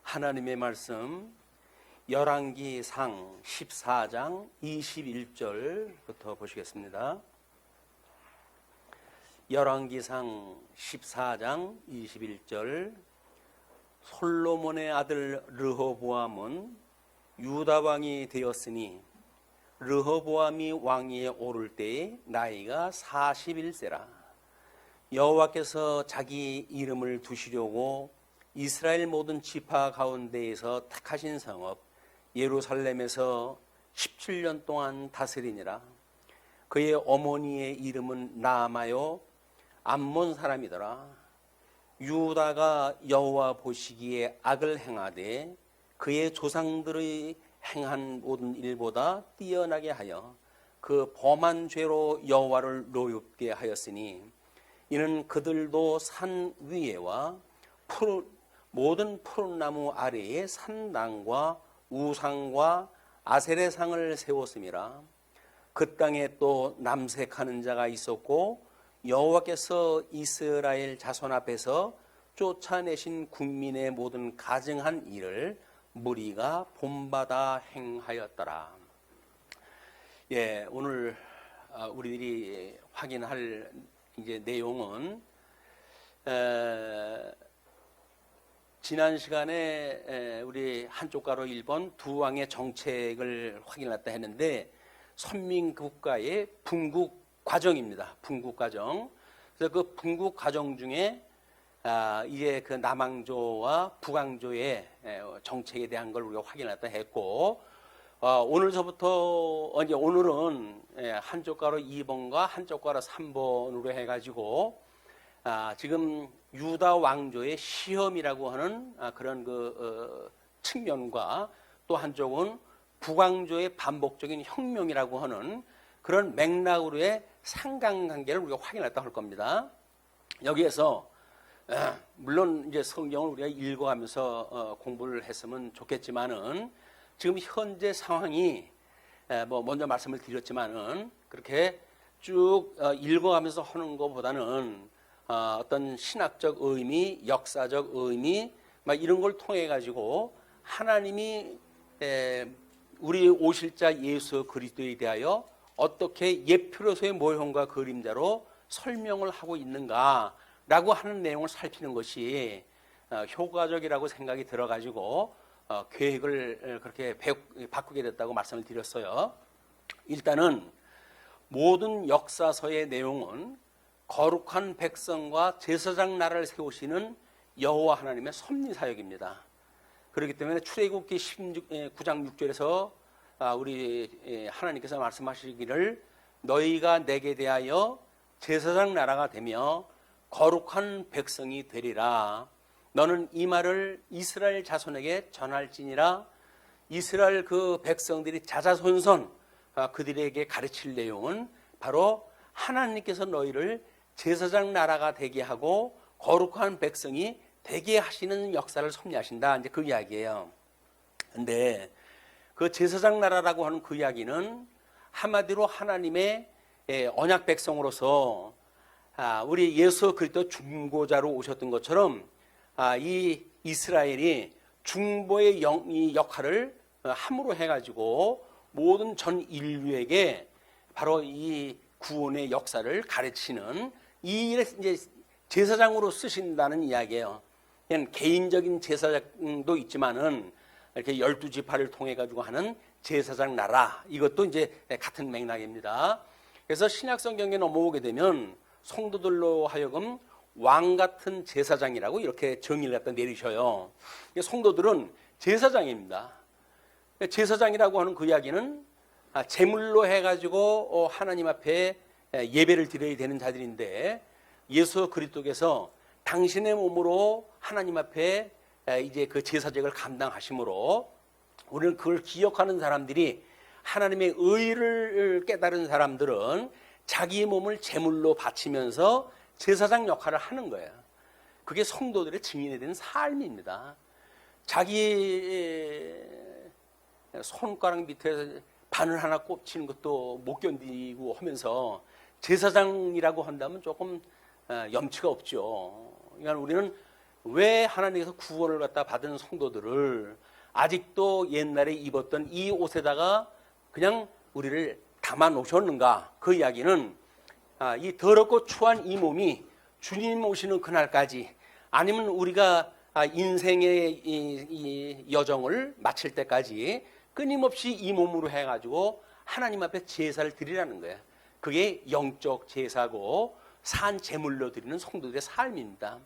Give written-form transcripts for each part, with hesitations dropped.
하나님의 말씀 열왕기상 14장 21절부터 보시겠습니다. 열왕기상 14장 21절 솔로몬의 아들 르호보암은 유다 왕이 되었으니 르호보암이 왕위에 오를 때에 나이가 41세라. 여호와께서 자기 이름을 두시려고 이스라엘 모든 지파 가운데에서 택하신 성읍 예루살렘에서 17년 동안 다스리니라. 그의 어머니의 이름은 나아마요 암몬 사람이더라. 유다가 여호와 보시기에 악을 행하되 그의 조상들의 행한 모든 일보다 뛰어나게 하여 그 범한 죄로 여호와를 노엽게 하였으니 이는 그들도 산 위에와 모든 푸른 나무 아래에 산당과 우상과 아세레상을 세웠음이라. 그 땅에 또 남색하는 자가 있었고 여호와께서 이스라엘 자손 앞에서 쫓아내신 국민의 모든 가증한 일을 무리가 본받아 행하였더라. 오늘 우리들이 확인할 이제 내용은 지난 시간에 우리 한쪽가로 1번 두 왕의 정책을 확인했다 했는데 선민국가의 분국 과정입니다. 분국 과정. 그래서 그 분국 과정 중에 이제 그 남왕조와 북왕조의 정책에 대한 걸 우리가 확인했다 했고 오늘서부터 이제 오늘은 한쪽가로 2번과 한쪽가로 3번으로 해가지고 지금 유다 왕조의 시험이라고 하는 그런 측면과 또 한쪽은 북왕조의 반복적인 혁명이라고 하는 그런 맥락으로의 상관관계를 우리가 확인했다 할 겁니다. 여기에서 물론 이제 성경을 우리가 읽어가면서 공부를 했으면 좋겠지만은 지금 현재 상황이 먼저 말씀을 드렸지만은 그렇게 쭉 읽어가면서 하는 것보다는 어떤 신학적 의미, 역사적 의미, 이런 걸 통해 가지고 하나님이 우리 오실자 예수 그리스도에 대하여 어떻게 예표로서의 모형과 그림자로 설명을 하고 있는가라고 하는 내용을 살피는 것이 효과적이라고 생각이 들어가지고 계획을 그렇게 바꾸게 됐다고 말씀을 드렸어요. 일단은 모든 역사서의 내용은 거룩한 백성과 제사장 나라를 세우시는 여호와 하나님의 섭리 사역입니다. 그렇기 때문에 출애굽기 9장 6절에서 우리 하나님께서 말씀하시기를 너희가 내게 대하여 제사장 나라가 되며 거룩한 백성이 되리라. 너는 이 말을 이스라엘 자손에게 전할지니라. 이스라엘 그 백성들이 자자손손 그들에게 가르칠 내용은 바로 하나님께서 너희를 제사장 나라가 되게 하고 거룩한 백성이 되게 하시는 역사를 섭리하신다. 이제 그 이야기예요. 근데 그 제사장 나라라고 하는 그 이야기는 한마디로 하나님의 언약 백성으로서 우리 예수 그리스도 중보자로 오셨던 것처럼 이 이스라엘이 중보의 이 역할을 함으로 해가지고 모든 전 인류에게 바로 이 구원의 역사를 가르치는 이 일에 이제 제사장으로 쓰신다는 이야기예요. 그냥 개인적인 제사장도 있지만은 이렇게 12지파를 통해 가지고 하는 제사장 나라, 이것도 이제 같은 맥락입니다. 그래서 신약 성경에 넘어오게 되면 성도들로 하여금 왕 같은 제사장이라고 이렇게 정의를 갖다 내리셔요. 성도들은 제사장입니다. 제사장이라고 하는 그 이야기는 제물로 해가지고 하나님 앞에 예배를 드려야 되는 자들인데 예수 그리스도께서 당신의 몸으로 하나님 앞에 이제 그 제사직을 감당하심으로 우리는 그걸 기억하는 사람들이 하나님의 의를 깨달은 사람들은 자기 몸을 제물로 바치면서 제사장 역할을 하는 거예요. 그게 성도들의 증인에 대한 삶입니다. 자기 손가락 밑에 바늘 하나 꼽히는 것도 못 견디고 하면서 제사장이라고 한다면 조금 염치가 없죠. 그러니까 우리는 왜 하나님께서 구원을 갖다 받은 성도들을 아직도 옛날에 입었던 이 옷에다가 그냥 우리를 담아 놓으셨는가? 그 이야기는 이 더럽고 추한 이 몸이 주님 오시는 그날까지, 아니면 우리가 인생의 이 여정을 마칠 때까지 끊임없이 이 몸으로 해가지고 하나님 앞에 제사를 드리라는 거예요. 그게 영적 제사고 산 제물로 드리는 성도들의 삶입니다.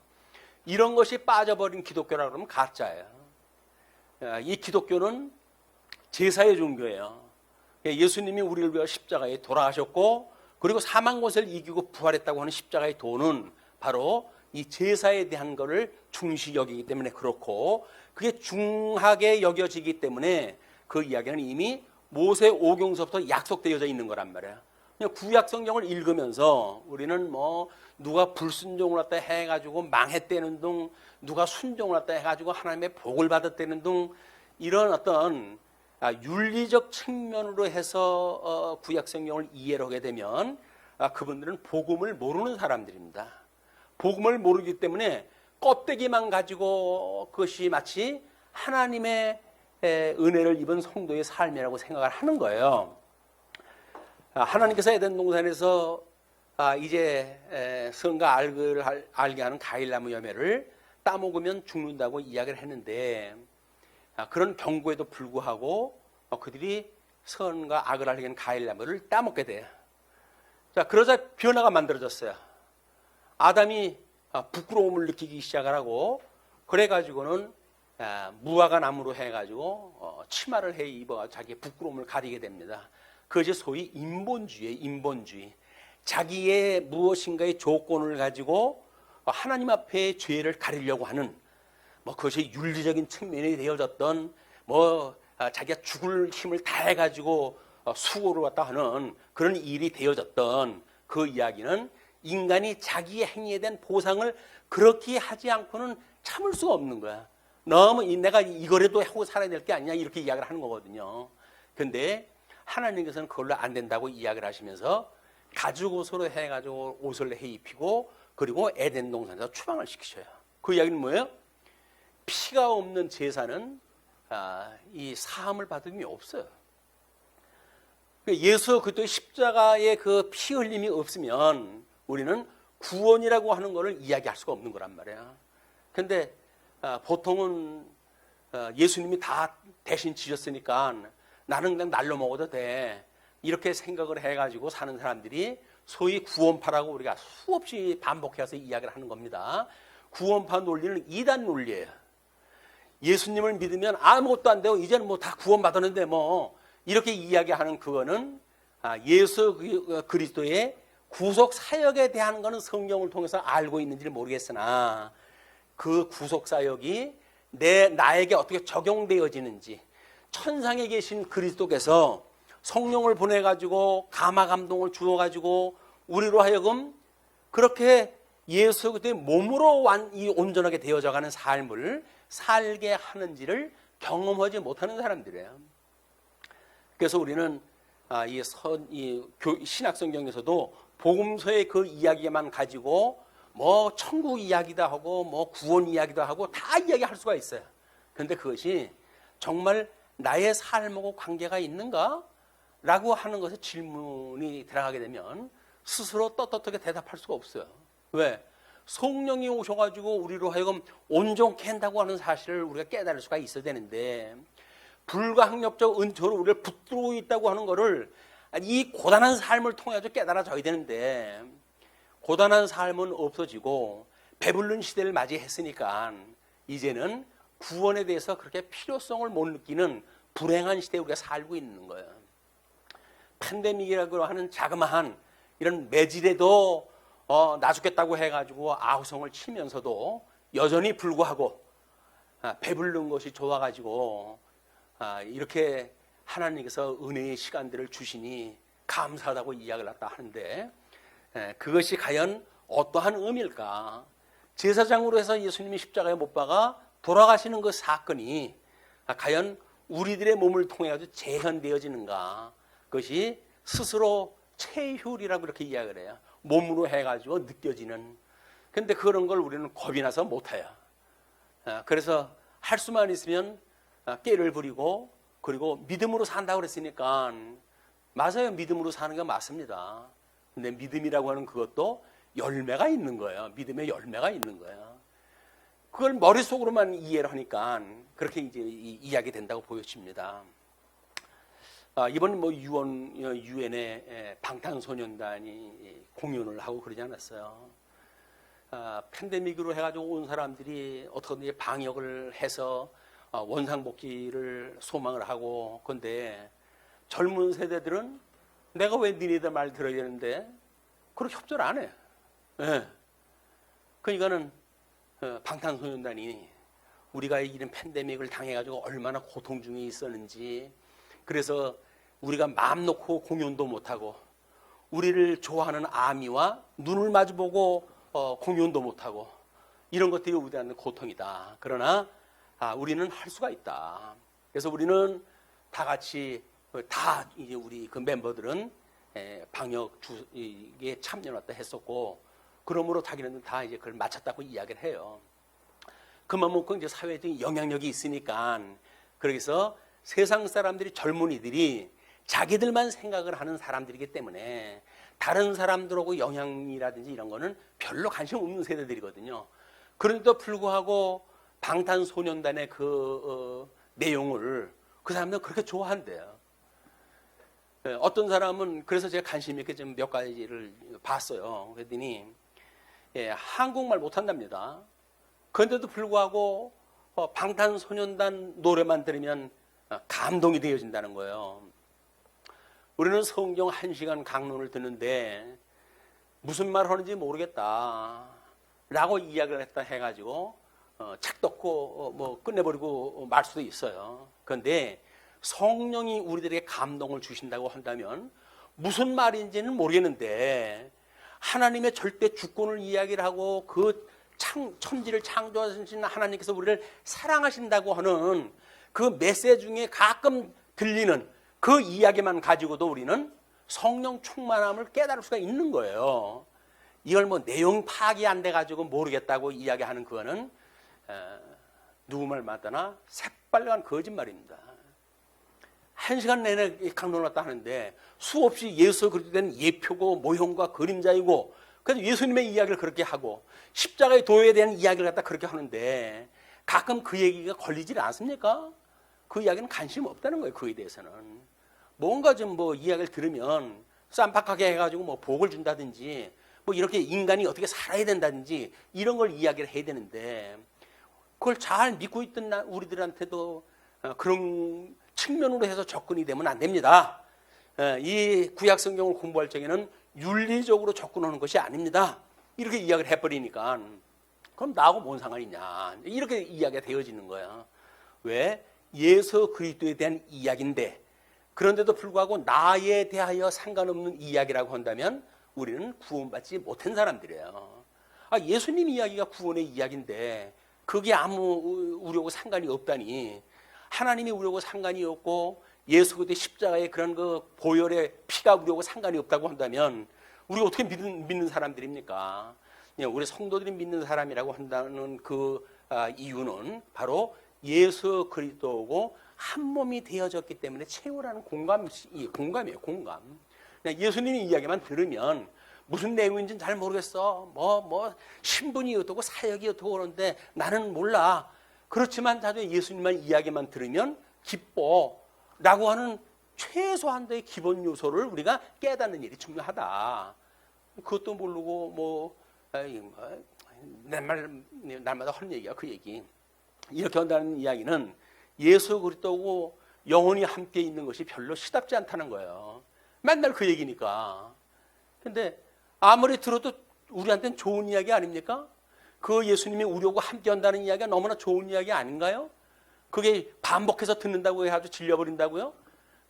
이런 것이 빠져버린 기독교라고 그러면 가짜예요. 이 기독교는 제사의 종교예요. 예수님이 우리를 위하여 십자가에 돌아가셨고, 그리고 사망 권세를 이기고 부활했다고 하는 십자가의 도는 바로 이 제사에 대한 것을 중시 여기기 때문에 그렇고, 그게 중하게 여겨지기 때문에 그 이야기는 이미 모세 오경서부터 약속되어져 있는 거란 말이에요. 그냥 구약 성경을 읽으면서 우리는 뭐 누가 불순종을 했다 해가지고 망했다는 등, 누가 순종을 했다 해가지고 하나님의 복을 받았다는 등, 이런 어떤 윤리적 측면으로 해서 구약 성경을 이해를 하게 되면 그분들은 복음을 모르는 사람들입니다. 복음을 모르기 때문에 껍데기만 가지고 그것이 마치 하나님의 은혜를 입은 성도의 삶이라고 생각을 하는 거예요. 하나님께서 에덴 동산에서 이제 선과 악을 알게 하는 과일나무 열매를 따먹으면 죽는다고 이야기를 했는데, 그런 경고에도 불구하고 그들이 선과 악을 알게 하는 과일나무를 따먹게 돼요. 자, 그러자 변화가 만들어졌어요. 아담이 부끄러움을 느끼기 시작을 하고, 그래가지고는 무화과 나무로 해가지고 치마를 해 입어 자기의 부끄러움을 가리게 됩니다. 그것이 소위 인본주의예요. 인본주의. 자기의 무엇인가의 조건을 가지고 하나님 앞에 죄를 가리려고 하는, 뭐 그것이 윤리적인 측면이 되어졌던, 뭐 자기가 죽을 힘을 다해가지고 수고를 갖다 하는 그런 일이 되어졌던 그 이야기는, 인간이 자기의 행위에 대한 보상을 그렇게 하지 않고는 참을 수가 없는 거야. 너무 내가 이거라도 하고 살아야 될 게 아니냐, 이렇게 이야기를 하는 거거든요. 그런데 하나님께서는 그걸로 안 된다고 이야기를 하시면서 가죽옷으로 해가지고 옷을 해 입히고, 그리고 에덴 동산에서 추방을 시키셔요. 그 이야기는 뭐예요? 피가 없는 제사는 이 사함을 받음이 없어요. 예수 그리스도의 십자가의 그 피 흘림이 없으면 우리는 구원이라고 하는 것을 이야기할 수가 없는 거란 말이에요. 그런데 보통은 예수님이 다 대신 지셨으니까 나는 그냥 날로 먹어도 돼, 이렇게 생각을 해가지고 사는 사람들이 소위 구원파라고 우리가 수없이 반복해서 이야기를 하는 겁니다. 구원파 논리는 이단 논리예요. 예수님을 믿으면 아무것도 안 되고 이제는 뭐 다 구원받았는데 뭐, 이렇게 이야기하는 그거는 예수 그리스도의 구속 사역에 대한 거는 성경을 통해서 알고 있는지를 모르겠으나, 그 구속 사역이 나에게 어떻게 적용되어지는지, 천상에 계신 그리스도께서 성령을 보내가지고 감화 감동을 주어가지고 우리로 하여금 그렇게 예수 그리스도의 몸으로 온전하게 되어져가는 삶을 살게 하는지를 경험하지 못하는 사람들이에요. 그래서 우리는 이 신약성경에서도 복음서의 그 이야기만 가지고 뭐 천국 이야기도 하고 뭐 구원 이야기도 하고 다 이야기할 수가 있어요. 그런데 그것이 정말 나의 삶하고 관계가 있는가? 라고 하는 것에 질문이 들어가게 되면 스스로 떳떳하게 대답할 수가 없어요. 왜? 성령이 오셔가지고 우리로 하여금 온전케 한다고 하는 사실을 우리가 깨달을 수가 있어야 되는데, 불가항력적 은초로 우리를 붙들고 있다고 하는 것을 이 고단한 삶을 통해서 깨달아져야 되는데, 고단한 삶은 없어지고 배부른 시대를 맞이했으니까 이제는 구원에 대해서 그렇게 필요성을 못 느끼는 불행한 시대에 우리가 살고 있는 거예요. 팬데믹이라고 하는 자그마한 이런 매질에도 나 죽겠다고 해가지고 아우성을 치면서도 여전히 불구하고 배부른 것이 좋아가지고 이렇게 하나님께서 은혜의 시간들을 주시니 감사하다고 이야기를 했다 하는데, 그것이 과연 어떠한 의미일까? 제사장으로 해서 예수님이 십자가에 못 박아 돌아가시는 그 사건이 과연 우리들의 몸을 통해 가지고 재현되어지는가? 그것이 스스로 체휼이라고 그렇게 이야기를 해요. 몸으로 해가지고 느껴지는. 근데 그런 걸 우리는 겁이 나서 못해요. 그래서 할 수만 있으면 깨를 부리고 그리고 믿음으로 산다고 그랬으니까 맞아요. 믿음으로 사는 게 맞습니다. 근데 믿음이라고 하는 그것도 열매가 있는 거예요. 믿음의 열매가 있는 거예요. 그걸 머릿속으로만 이해를 하니까 그렇게 이제 이야기 된다고 보여집니다. 이번 뭐 유엔의 방탄소년단이 공연을 하고 그러지 않았어요. 팬데믹으로 해가지고 온 사람들이 어떻게든 방역을 해서 원상복귀를 소망을 하고, 그런데 젊은 세대들은 내가 왜 니네들 말 들어야 되는데 그렇게 협조를 안 해. 예. 그러니까는 방탄소년단이 우리가 이런 팬데믹을 당해가지고 얼마나 고통 중에 있었는지, 그래서 우리가 마음 놓고 공연도 못하고 우리를 좋아하는 아미와 눈을 마주보고 공연도 못하고 이런 것들이 우리한테 고통이다. 그러나 우리는 할 수가 있다. 그래서 우리는 다 같이 다 이제 우리 그 멤버들은 방역에 참여했다 했었고, 그러므로 자기는 다 이제 그걸 마쳤다고 이야기를 해요. 그만큼 이제 사회적인 영향력이 있으니까, 그래서 세상 사람들이, 젊은이들이 자기들만 생각을 하는 사람들이기 때문에 다른 사람들하고 영향이라든지 이런 거는 별로 관심 없는 세대들이거든요. 그런데도 불구하고 방탄소년단의 그 내용을 그 사람들은 그렇게 좋아한대요. 어떤 사람은, 그래서 제가 관심 있게 좀 몇 가지를 봤어요. 그랬더니 한국말 못한답니다. 그런데도 불구하고 방탄소년단 노래만 들으면 감동이 되어진다는 거예요. 우리는 성경 1시간 강론을 듣는데 무슨 말 하는지 모르겠다 라고 이야기를 했다 해가지고 착덕고 뭐 끝내버리고 말 수도 있어요. 그런데 성령이 우리들에게 감동을 주신다고 한다면 무슨 말인지는 모르겠는데 하나님의 절대 주권을 이야기를 하고 그 천지를 창조하신 하나님께서 우리를 사랑하신다고 하는 그 메시지 중에 가끔 들리는 그 이야기만 가지고도 우리는 성령 충만함을 깨달을 수가 있는 거예요. 이걸 뭐 내용 파악이 안 돼가지고 모르겠다고 이야기하는 그거는 누구 말 맞다나 새빨간 거짓말입니다. 1시간 내내 강론을 왔다 하는데 수없이 예수 그리스도에 대한 예표고 모형과 그림자이고, 그래서 예수님의 이야기를 그렇게 하고 십자가의 도에 대한 이야기를 갖다 그렇게 하는데 가끔 그 얘기가 걸리질 않습니까? 그 이야기는 관심 없다는 거예요. 그에 대해서는 뭔가 좀 뭐 이야기를 들으면 쌈박하게 해가지고 뭐 복을 준다든지 뭐 이렇게 인간이 어떻게 살아야 된다든지 이런 걸 이야기를 해야 되는데, 그걸 잘 믿고 있던 우리들한테도 그런 측면으로 해서 접근이 되면 안 됩니다. 이 구약 성경을 공부할 적에는 윤리적으로 접근하는 것이 아닙니다. 이렇게 이야기를 해버리니까 그럼 나하고 뭔 상관이냐 이렇게 이야기가 되어지는 거야. 왜? 예수 그리스도에 대한 이야기인데, 그런데도 불구하고 나에 대하여 상관없는 이야기라고 한다면 우리는 구원받지 못한 사람들이에요. 예수님 이야기가 구원의 이야기인데 그게 아무 우리하고 상관이 없다니, 하나님이 우리하고 상관이 없고 예수 그리스도의 십자가의 그런 그 보혈의 피가 우리하고 상관이 없다고 한다면 우리가 어떻게 믿는 사람들입니까? 우리 성도들이 믿는 사람이라고 한다는 그 이유는 바로 예수 그리스도하고 한 몸이 되어졌기 때문에 채우라는 공감이에요. 공감. 예수님의 이야기만 들으면 무슨 내용인지는 잘 모르겠어. 뭐 신분이 어떻고 사역이 어떻고 그러는데 나는 몰라. 그렇지만 나중에 예수님만 이야기만 들으면 기뻐라고 하는 최소한도의 기본 요소를 우리가 깨닫는 일이 중요하다. 그것도 모르고 날마다 하는 얘기야. 그 얘기. 이렇게 한다는 이야기는 예수 그리스도하고 영원히 함께 있는 것이 별로 시답지 않다는 거예요. 맨날 그 얘기니까. 근데 아무리 들어도 우리한테는 좋은 이야기 아닙니까? 그 예수님이 우리하고 함께 한다는 이야기가 너무나 좋은 이야기 아닌가요? 그게 반복해서 듣는다고 해가지고 질려버린다고요?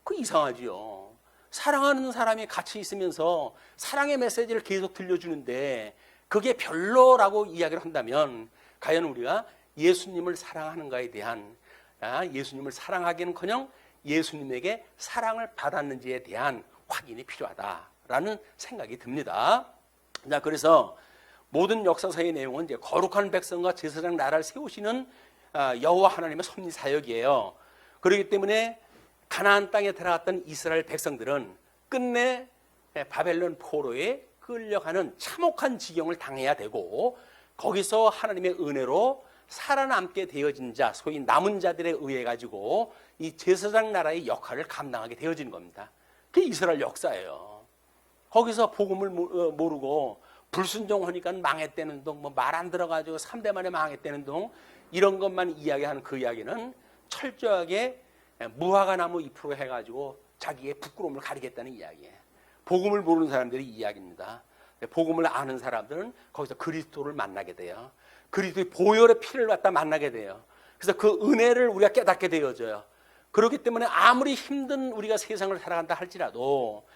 그 이상하지요. 사랑하는 사람이 같이 있으면서 사랑의 메시지를 계속 들려주는데 그게 별로라고 이야기를 한다면 과연 우리가 예수님을 사랑하는가에 대한, 예수님을 사랑하기는커녕 예수님에게 사랑을 받았는지에 대한 확인이 필요하다라는 생각이 듭니다. 자, 그래서 모든 역사서의 내용은 이제 거룩한 백성과 제사장 나라를 세우시는 여호와 하나님의 섭리 사역이에요. 그렇기 때문에 가나안 땅에 들어갔던 이스라엘 백성들은 끝내 바벨론 포로에 끌려가는 참혹한 지경을 당해야 되고, 거기서 하나님의 은혜로 살아남게 되어진 자, 소위 남은 자들에 의해 가지고 이 제사장 나라의 역할을 감당하게 되어진 겁니다. 그게 이스라엘 역사예요. 거기서 복음을 모르고 불순종하니까 망했다는 둥, 뭐 말 안 들어가지고 3대 만에 망했다는 둥, 이런 것만 이야기하는 그 이야기는 철저하게 무화과나무 잎으로 해가지고 자기의 부끄러움을 가리겠다는 이야기예요. 복음을 모르는 사람들이 이야기입니다. 복음을 아는 사람들은 거기서 그리스도를 만나게 돼요. 그리스도의 보혈의 피를 갖다 만나게 돼요. 그래서 그 은혜를 우리가 깨닫게 되어져요. 그렇기 때문에 아무리 힘든 우리가 세상을 살아간다 할지라도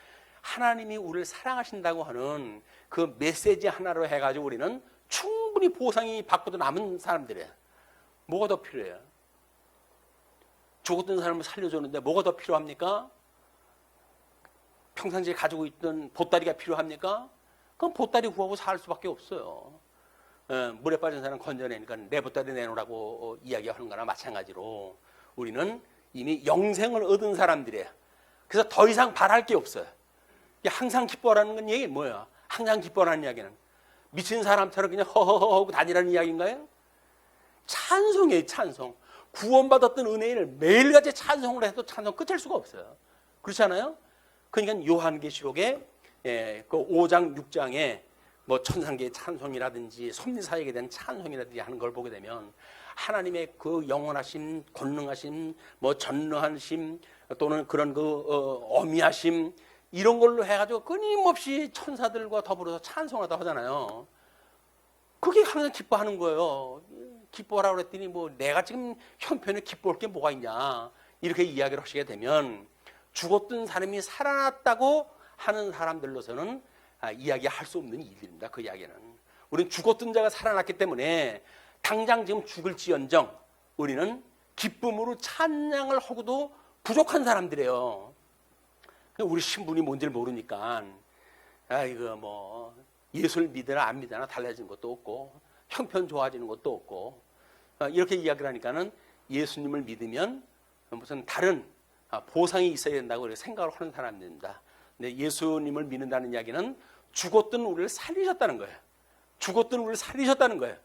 하나님이 우리를 사랑하신다고 하는 그 메시지 하나로 해가지고 우리는 충분히 보상이 받고도 남은 사람들이에요. 뭐가 더 필요해요? 죽었던 사람을 살려줬는데 뭐가 더 필요합니까? 평상시에 가지고 있던 보따리가 필요합니까? 그럼 보따리 구하고 살 수밖에 없어요. 물에 빠진 사람 건져내니까 내 보따리 내놓으라고 이야기하는 거나 마찬가지로 우리는 이미 영생을 얻은 사람들이에요. 그래서 더 이상 바랄 게 없어요. 항상 기뻐하라는 건 얘기 뭐예요? 항상 기뻐하라는 이야기는 미친 사람처럼 그냥 허허허 하고 다니라는 이야기인가요? 찬송이에요, 찬송. 구원받았던 은혜를 매일같이 찬송을 해도 찬송 끝일 수가 없어요. 그렇지 않아요? 그러니까 요한계시록에 그 5장, 6장에 뭐 천상계의 찬송이라든지 섭리사역에 대한 찬송이라든지 하는 걸 보게 되면 하나님의 그 영원하심, 권능하심, 뭐 전능하심 또는 그런 그 어미하심 이런 걸로 해가지고 끊임없이 천사들과 더불어서 찬송하다 하잖아요. 그게 항상 기뻐하는 거예요. 기뻐하라고 그랬더니 뭐 내가 지금 형편에 기뻐할 게 뭐가 있냐 이렇게 이야기를 하시게 되면 죽었던 사람이 살아났다고 하는 사람들로서는 이야기할 수 없는 일입니다. 그 이야기는 우리는 죽었던 자가 살아났기 때문에 당장 지금 죽을지언정 우리는 기쁨으로 찬양을 하고도 부족한 사람들이에요. 우리 신분이 뭔지를 모르니까 이거 뭐 예수를 믿으나 안 믿으나 달라지는 것도 없고 형편 좋아지는 것도 없고 이렇게 이야기를 하니까는 예수님을 믿으면 무슨 다른 보상이 있어야 된다고 이렇게 생각을 하는 사람들입니다. 근데 예수님을 믿는다는 이야기는 죽었던 우리를 살리셨다는 거예요. 죽었던 우리를 살리셨다는 거예요.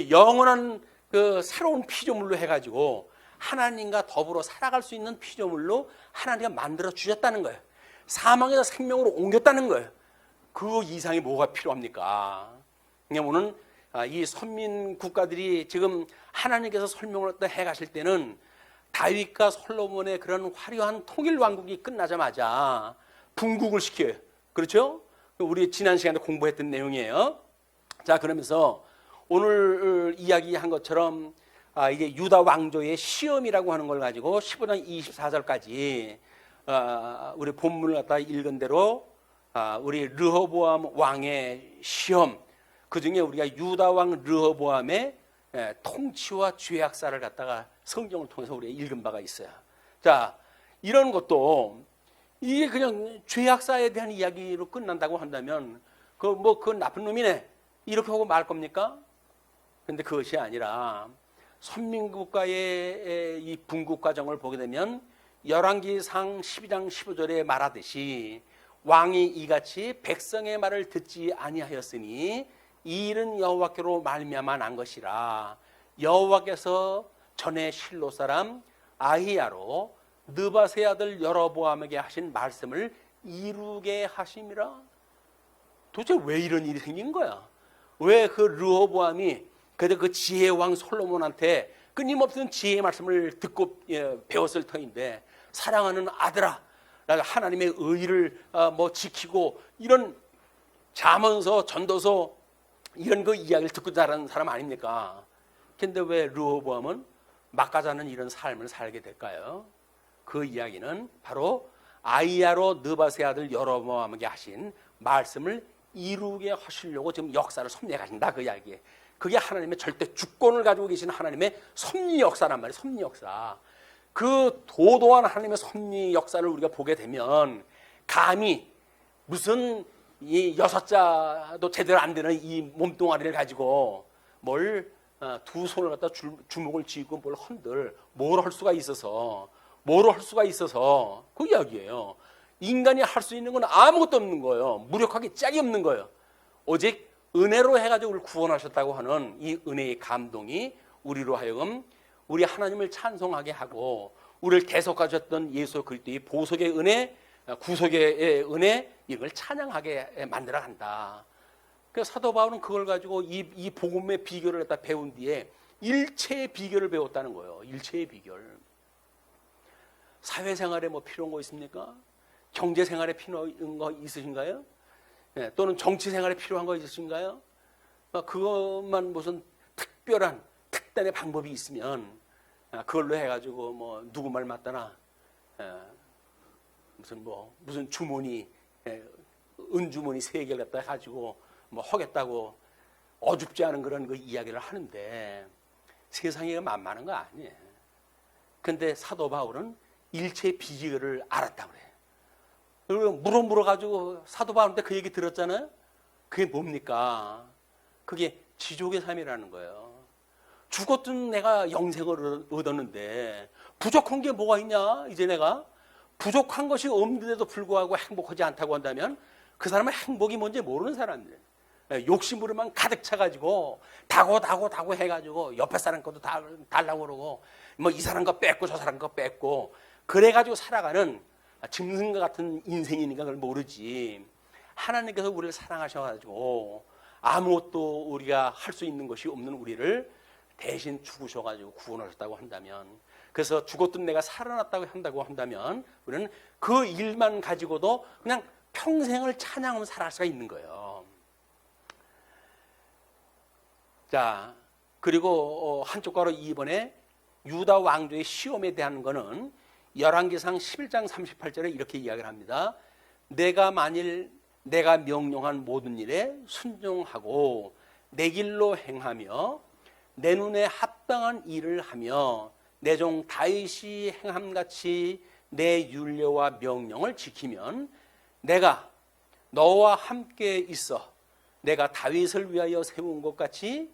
영원한 그 새로운 피조물로 해가지고 하나님과 더불어 살아갈 수 있는 피조물로 하나님가 만들어 주셨다는 거예요. 사망에서 생명으로 옮겼다는 거예요. 그 이상이 뭐가 필요합니까? 오늘 이 선민 국가들이 지금 하나님께서 설명을 해 가실 때는 다윗과 솔로몬의 그런 화려한 통일 왕국이 끝나자마자 분국을 시켜요. 그렇죠? 우리 지난 시간에 공부했던 내용이에요. 자, 그러면서 오늘 이야기한 것처럼 이게 유다 왕조의 시험이라고 하는 걸 가지고 15장 24절까지 우리 본문을 갖다 읽은 대로 우리 르호보암 왕의 시험, 그 중에 우리가 유다 왕 르호보암의 통치와 죄악사를 갖다가 성경을 통해서 우리가 읽은 바가 있어요. 자, 이런 것도 이게 그냥 죄악사에 대한 이야기로 끝난다고 한다면 그 나쁜 놈이네 이렇게 하고 말 겁니까? 근데 그것이 아니라 선민국가의 이 분국 과정을 보게 되면 열왕기상 12장 15절에 말하듯이 왕이 이같이 백성의 말을 듣지 아니하였으니 이 일은 여호와께로 말미암아 난 것이라. 여호와께서 전에 실로 사람 아히야로 느밧의 아들 여로보암에게 하신 말씀을 이루게 하심이라. 도대체 왜 이런 일이 생긴 거야? 왜 그 르호보암이 그때 그 지혜왕 솔로몬한테 끊임없는 지혜의 말씀을 듣고 배웠을 터인데, 사랑하는 아들아, 하나님의 의를 지키고 이런 잠언서, 전도서 이런 그 이야기를 듣고 자란 사람 아닙니까? 근데 왜 르호보암은 막가자는 이런 삶을 살게 될까요? 그 이야기는 바로 아히야로 느밧의 아들 여로보암에게 하신 말씀을 이루게 하시려고 지금 역사를 섭리해 가신다, 그 이야기에. 그게 하나님의 절대 주권을 가지고 계신 하나님의 섭리 역사란 말이에요. 섭리 역사. 그 도도한 하나님의 섭리 역사를 우리가 보게 되면 감히 무슨 이 6자도 제대로 안 되는 이 몸뚱아리를 가지고 뭘 두 손을 갖다 주먹을 쥐고 뭘 흔들 뭘 할 수가 있어서 그 이야기예요. 인간이 할 수 있는 건 아무것도 없는 거예요. 무력하기 짝이 없는 거예요. 오직 은혜로 해가지고 우리를 구원하셨다고 하는 이 은혜의 감동이 우리로 하여금 우리 하나님을 찬송하게 하고 우리를 대속하셨던 예수 그리스도의 보속의 은혜, 구속의 은혜 이걸 찬양하게 만들어 간다. 그래서 사도 바울은 그걸 가지고 이 복음의 비결을 갖다 배운 뒤에 일체의 비결을 배웠다는 거예요. 일체의 비결. 사회생활에 뭐 필요한 거 있습니까? 경제생활에 필요한 거 있으신가요? 네, 또는 정치생활에 필요한 거 있으신가요? 그것만 무슨 특별한 특단의 방법이 있으면 그걸로 해가지고 뭐 누구 말 맞다나 무슨 주머니 은주머니 3개를 갖다 가지고 뭐 하겠다고 어줍지 않은 그런 그 이야기를 하는데 세상이 만만한 거 아니에요. 근데 사도 바울은 일체의 비결을 알았다고 그래요. 그리고 물어가지고 사도 바울한테 그 얘기 들었잖아요. 그게 뭡니까? 그게 지족의 삶이라는 거예요. 죽었던 내가 영생을 얻었는데 부족한 게 뭐가 있냐? 이제 내가 부족한 것이 없는데도 불구하고 행복하지 않다고 한다면 그 사람은 행복이 뭔지 모르는 사람들. 욕심으로만 가득 차가지고 다고 해가지고 옆에 사람 것도 다 달라고 그러고 뭐 이 사람 거 뺏고 저 사람 거 뺏고 그래가지고 살아가는 짐승과 같은 인생이니까 그걸 모르지. 하나님께서 우리를 사랑하셔가지고 아무것도 우리가 할 수 있는 것이 없는 우리를 대신 죽으셔가지고 구원하셨다고 한다면, 그래서 죽었던 내가 살아났다고 한다면 우리는 그 일만 가지고도 그냥 평생을 찬양하면서 살아갈 수가 있는 거예요. 자, 그리고 한쪽 가로 이번에 유다 왕조의 시험에 대한 거는 열왕기상 11장 38절에 이렇게 이야기를 합니다. 내가 만일 내가 명령한 모든 일에 순종하고 내 길로 행하며 내 눈에 합당한 일을 하며 내 종 다윗이 행함같이 내 율례와 명령을 지키면 내가 너와 함께 있어 내가 다윗을 위하여 세운 것 같이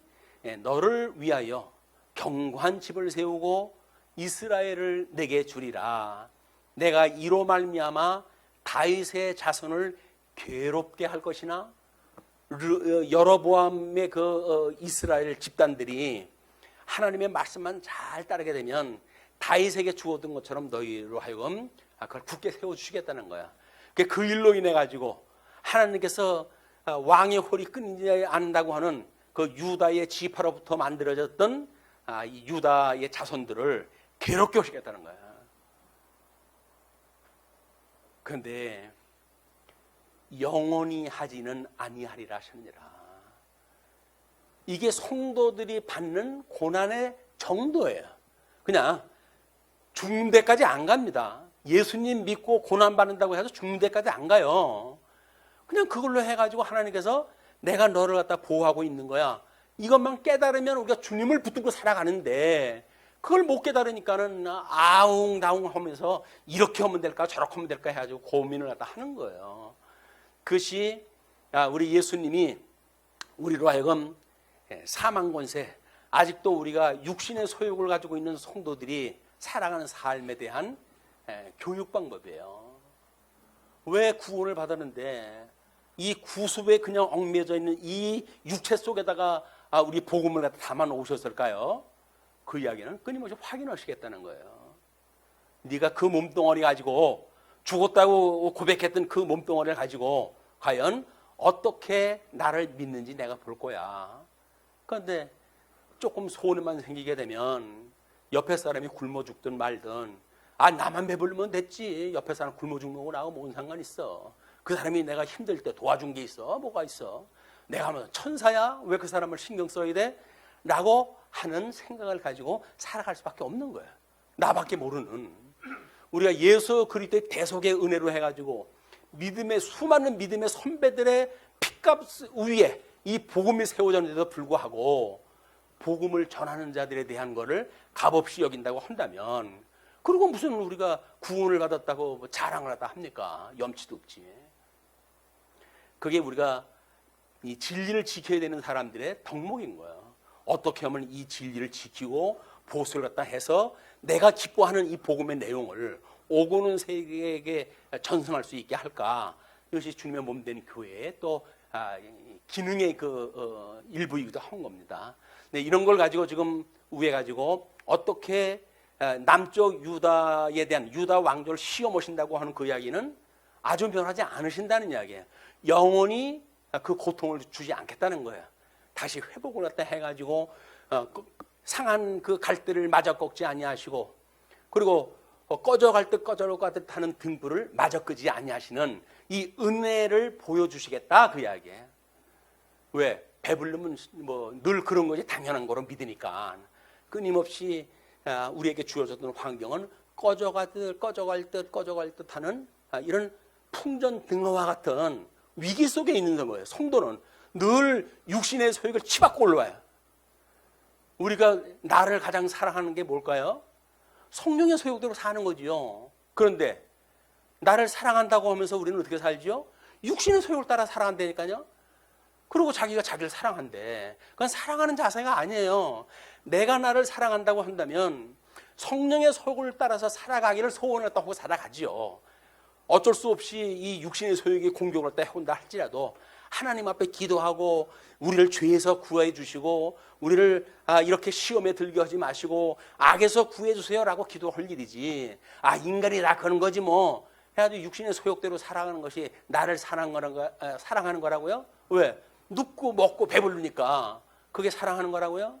너를 위하여 견고한 집을 세우고 이스라엘을 내게 주리라. 내가 이로 말미암아 다윗의 자손을 괴롭게 할 것이나 여로보암의 그 이스라엘 집단들이 하나님의 말씀만 잘 따르게 되면 다윗에게 주었던 것처럼 너희로 하여금 그걸 굳게 세워주시겠다는 거야. 그 일로 인해 가지고 하나님께서 왕의 홀이 끊이지 않는다고 하는 그 유다의 지파로부터 만들어졌던 이 유다의 자손들을 괴롭게 하시겠다는 거야. 그런데 영원히 하지는 아니하리라 하셨느니라. 이게 성도들이 받는 고난의 정도예요. 그냥 죽는 데까지 안 갑니다. 예수님 믿고 고난 받는다고 해서 죽는 데까지 안 가요. 그냥 그걸로 해가지고 하나님께서 내가 너를 갖다 보호하고 있는 거야. 이것만 깨달으면 우리가 주님을 붙들고 살아가는데 그걸 못 깨달으니까는 아웅다웅 하면서 이렇게 하면 될까 저렇게 하면 될까 해가지고 고민을 갖다 하는 거예요. 그것이 우리 예수님이 우리로 하여금 사망 권세, 아직도 우리가 육신의 소욕을 가지고 있는 성도들이 살아가는 삶에 대한 교육 방법이에요. 왜 구원을 받았는데 이 구습에 그냥 얽매여져 있는 이 육체 속에다가 우리 복음을 갖다 담아 놓으셨을까요? 그 이야기는 끊임없이 확인하시겠다는 거예요. 네가 그 몸뚱아리 가지고 죽었다고 고백했던 그 몸뚱아리를 가지고 과연 어떻게 나를 믿는지 내가 볼 거야. 그런데 조금 소원만 생기게 되면 옆에 사람이 굶어 죽든 말든 나만 배불르면 됐지. 옆에 사람 굶어 죽는 거 나하고 뭔 상관 있어. 그 사람이 내가 힘들 때 도와준 게 있어? 뭐가 있어? 내가 뭐 천사야? 왜 그 사람을 신경 써야 돼? 라고 하는 생각을 가지고 살아갈 수밖에 없는 거예요. 나밖에 모르는. 우리가 예수 그리스도의 대속의 은혜로 해가지고 수많은 믿음의 선배들의 핏값 위에 이 복음이 세워졌는데도 불구하고 복음을 전하는 자들에 대한 거를 값없이 여긴다고 한다면, 그리고 무슨 우리가 구원을 받았다고 자랑을 하다 합니까? 염치도 없지. 그게 우리가 이 진리를 지켜야 되는 사람들의 덕목인 거예요. 어떻게 하면 이 진리를 지키고 보수를 갖다 해서 내가 기뻐하는 이 복음의 내용을 오고는 세계에게 전승할 수 있게 할까? 이것이 주님의 몸된 교회의 또 기능의 일부이기도 한 겁니다. 네, 이런 걸 가지고 지금 우회 가지고 어떻게 남쪽 유다에 대한 유다 왕조를 씌워 모신다고 하는 그 이야기는 아주 변하지 않으신다는 이야기예요. 영원히 그 고통을 주지 않겠다는 거예요. 다시 회복을 갖다 해가지고 상한 그 갈대를 마저 꺾지 아니하시고, 그리고 꺼져갈 듯 꺼져갈 듯 하는 등불을 마저 끄지 아니하시는 이 은혜를 보여주시겠다 그 이야기예요. 왜? 배부르면 뭐 늘 그런 것이 당연한 거로 믿으니까. 끊임없이 우리에게 주어졌던 환경은 꺼져갈 듯 하는 이런 풍전 등화와 같은 위기 속에 있는 거예요. 성도는 늘 육신의 소욕을 치받고 올라와요. 우리가 나를 가장 사랑하는 게 뭘까요? 성령의 소욕대로 사는 거지요. 그런데 나를 사랑한다고 하면서 우리는 어떻게 살지요? 육신의 소욕을 따라 사랑한다니까요. 그리고 자기가 자기를 사랑한대. 그건 사랑하는 자세가 아니에요. 내가 나를 사랑한다고 한다면 성령의 소욕을 따라서 살아가기를 소원했다고 살아가지요. 어쩔 수 없이 이 육신의 소욕이 공격을 해온다 할지라도 하나님 앞에 기도하고 우리를 죄에서 구해 주시고 우리를 이렇게 시험에 들게 하지 마시고 악에서 구해 주세요라고 기도할 일이지. 인간이 다 그런 거지 뭐. 해가지고 육신의 소욕대로 살아가는 것이 나를 사랑하는 거라고요? 왜? 눕고 먹고 배부르니까 그게 사랑하는 거라고요?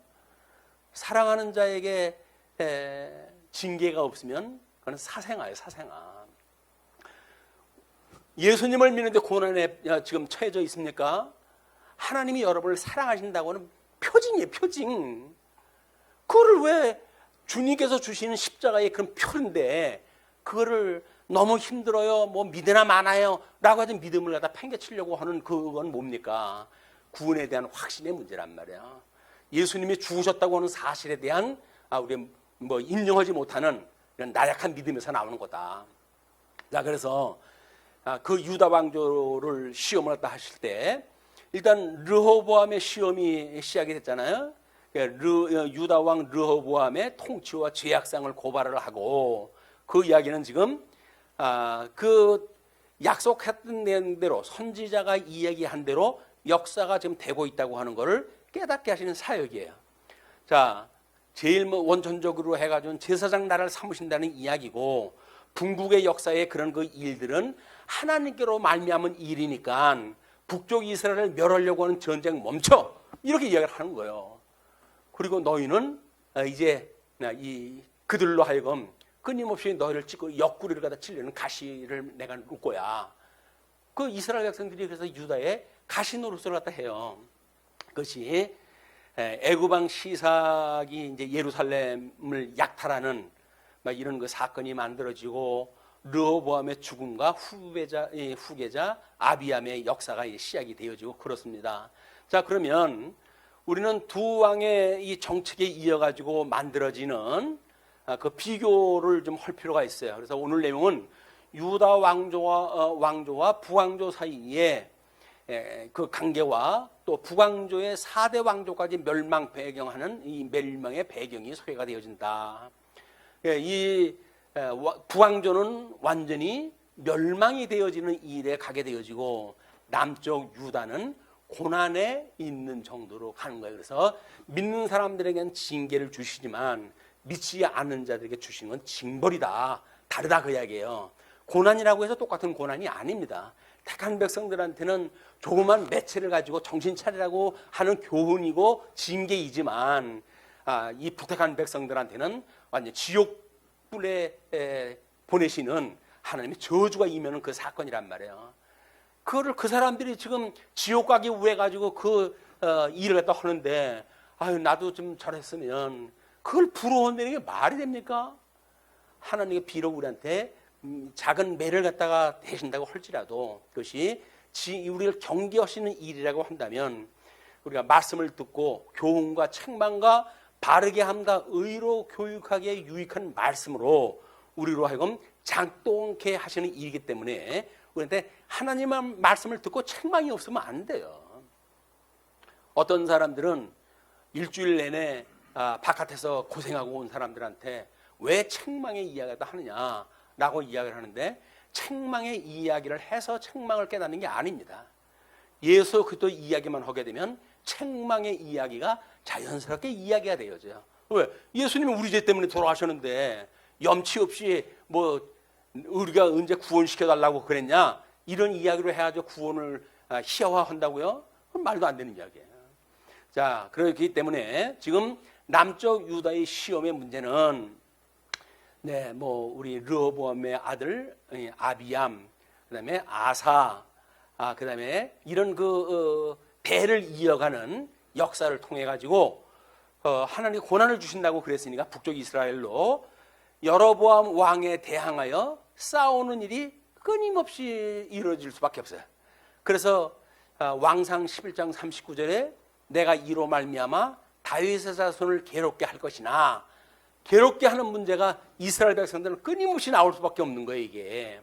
사랑하는 자에게 징계가 없으면 그건 사생아예요, 사생아. 예수님을 믿는데 고난에 지금 처해져 있습니까? 하나님이 여러분을 사랑하신다고는 표징이에요, 표징. 그거를 왜 주님께서 주시는 십자가의 그런 표인데 그거를 너무 힘들어요, 뭐 믿으나 마나요 라고 하는 믿음을 갖다 팽개치려고 하는 그건 뭡니까? 구원에 대한 확신의 문제란 말이야. 예수님이 죽으셨다고 하는 사실에 대한 우리 뭐 인정하지 못하는 이런 나약한 믿음에서 나오는 거다. 자, 그래서 그 유다 왕조를 시험을 갖다 하실 때 일단 르호보암의 시험이 시작이 됐잖아요. 유다 왕 르호보암의 통치와 죄악상을 고발을 하고 그 이야기는 지금 그 약속했던 대로 선지자가 이야기한 대로 역사가 지금 되고 있다고 하는 것을 깨닫게 하시는 사역이에요. 자, 제일 원천적으로 해가지고 제사장 나라를 삼으신다는 이야기고 북국의 역사에 그런 그 일들은 하나님께로 말미암은 일이니까 북쪽 이스라엘을 멸하려고 하는 전쟁 멈춰 이렇게 이야기를 하는 거예요. 그리고 너희는 이제 그들로 하여금 끊임없이 너희를 찍고 옆구리를 갖다 치려는 가시를 내가 놓을 거야. 그 이스라엘 백성들이 그래서 유다에 가시 노릇을 갖다 해요. 그것이 애굽왕 시삭이 이제 예루살렘을 약탈하는 이런 그 사건이 만들어지고 르호보암의 죽음과 후계자 아비암의 역사가 시작이 되어지고 그렇습니다. 자, 그러면 우리는 두 왕의 이 정책에 이어가지고 만들어지는 그 비교를 좀 할 필요가 있어요. 그래서 오늘 내용은 유다 왕조와 북왕조 사이에 그 관계와 또 북왕조의 4대 왕조까지 멸망 배경하는 이 멸망의 배경이 소개가 되어진다. 이 북왕조는 완전히 멸망이 되어지는 일에 가게 되어지고 남쪽 유다는 고난에 있는 정도로 가는 거예요. 그래서 믿는 사람들에게는 징계를 주시지만 믿지 않는 자들에게 주시는 건 징벌이다. 다르다 그 이야기예요. 고난이라고 해서 똑같은 고난이 아닙니다. 택한 백성들한테는 조그만 매체를 가지고 정신 차리라고 하는 교훈이고 징계이지만 이 부택한 백성들한테는 완전 지옥불에 보내시는 하나님의 저주가 임하는 그 사건이란 말이에요. 그거를 그 사람들이 지금 지옥 가기 위해 가지고 그 일을 갖다 하는데 나도 좀 잘했으면 그걸 부러워한다는 게 말이 됩니까? 하나님이 비록 우리한테 작은 매를 갖다가 대신다고 할지라도 그것이 우리를 경계하시는 일이라고 한다면 우리가 말씀을 듣고 교훈과 책망과 바르게 함과 의로 교육하기에 유익한 말씀으로 우리로 하여금 작동케 하시는 일이기 때문에 그런데 하나님의 말씀을 듣고 책망이 없으면 안 돼요. 어떤 사람들은 일주일 내내 바깥에서 고생하고 온 사람들한테 왜 책망의 이야기를 하느냐라고 이야기를 하는데, 책망의 이야기를 해서 책망을 깨닫는 게 아닙니다. 예수 그리스도 이야기만 하게 되면 책망의 이야기가 자연스럽게 이야기가 되어져요. 왜? 예수님은 우리 죄 때문에 돌아가셨는데 염치 없이 뭐 우리가 언제 구원시켜달라고 그랬냐, 이런 이야기로 해가지고 구원을 희화화한다고요? 그건 말도 안 되는 이야기예요. 자, 그렇기 때문에 지금 남쪽 유다의 시험의 문제는, 네, 뭐 우리 르호보암의 아들 아비암, 그다음에 아사, 그다음에 이런 대를 이어가는 역사를 통해 가지고 하나님이 고난을 주신다고 그랬으니까 북쪽 이스라엘로 여로보암 왕에 대항하여 싸우는 일이 끊임없이 이루어질 수밖에 없어요. 그래서 왕상 11장 39절에 내가 이로 말미암아 다윗의 자손을 괴롭게 할 것이나, 괴롭게 하는 문제가 이스라엘 백성들은 끊임없이 나올 수밖에 없는 거예요. 이게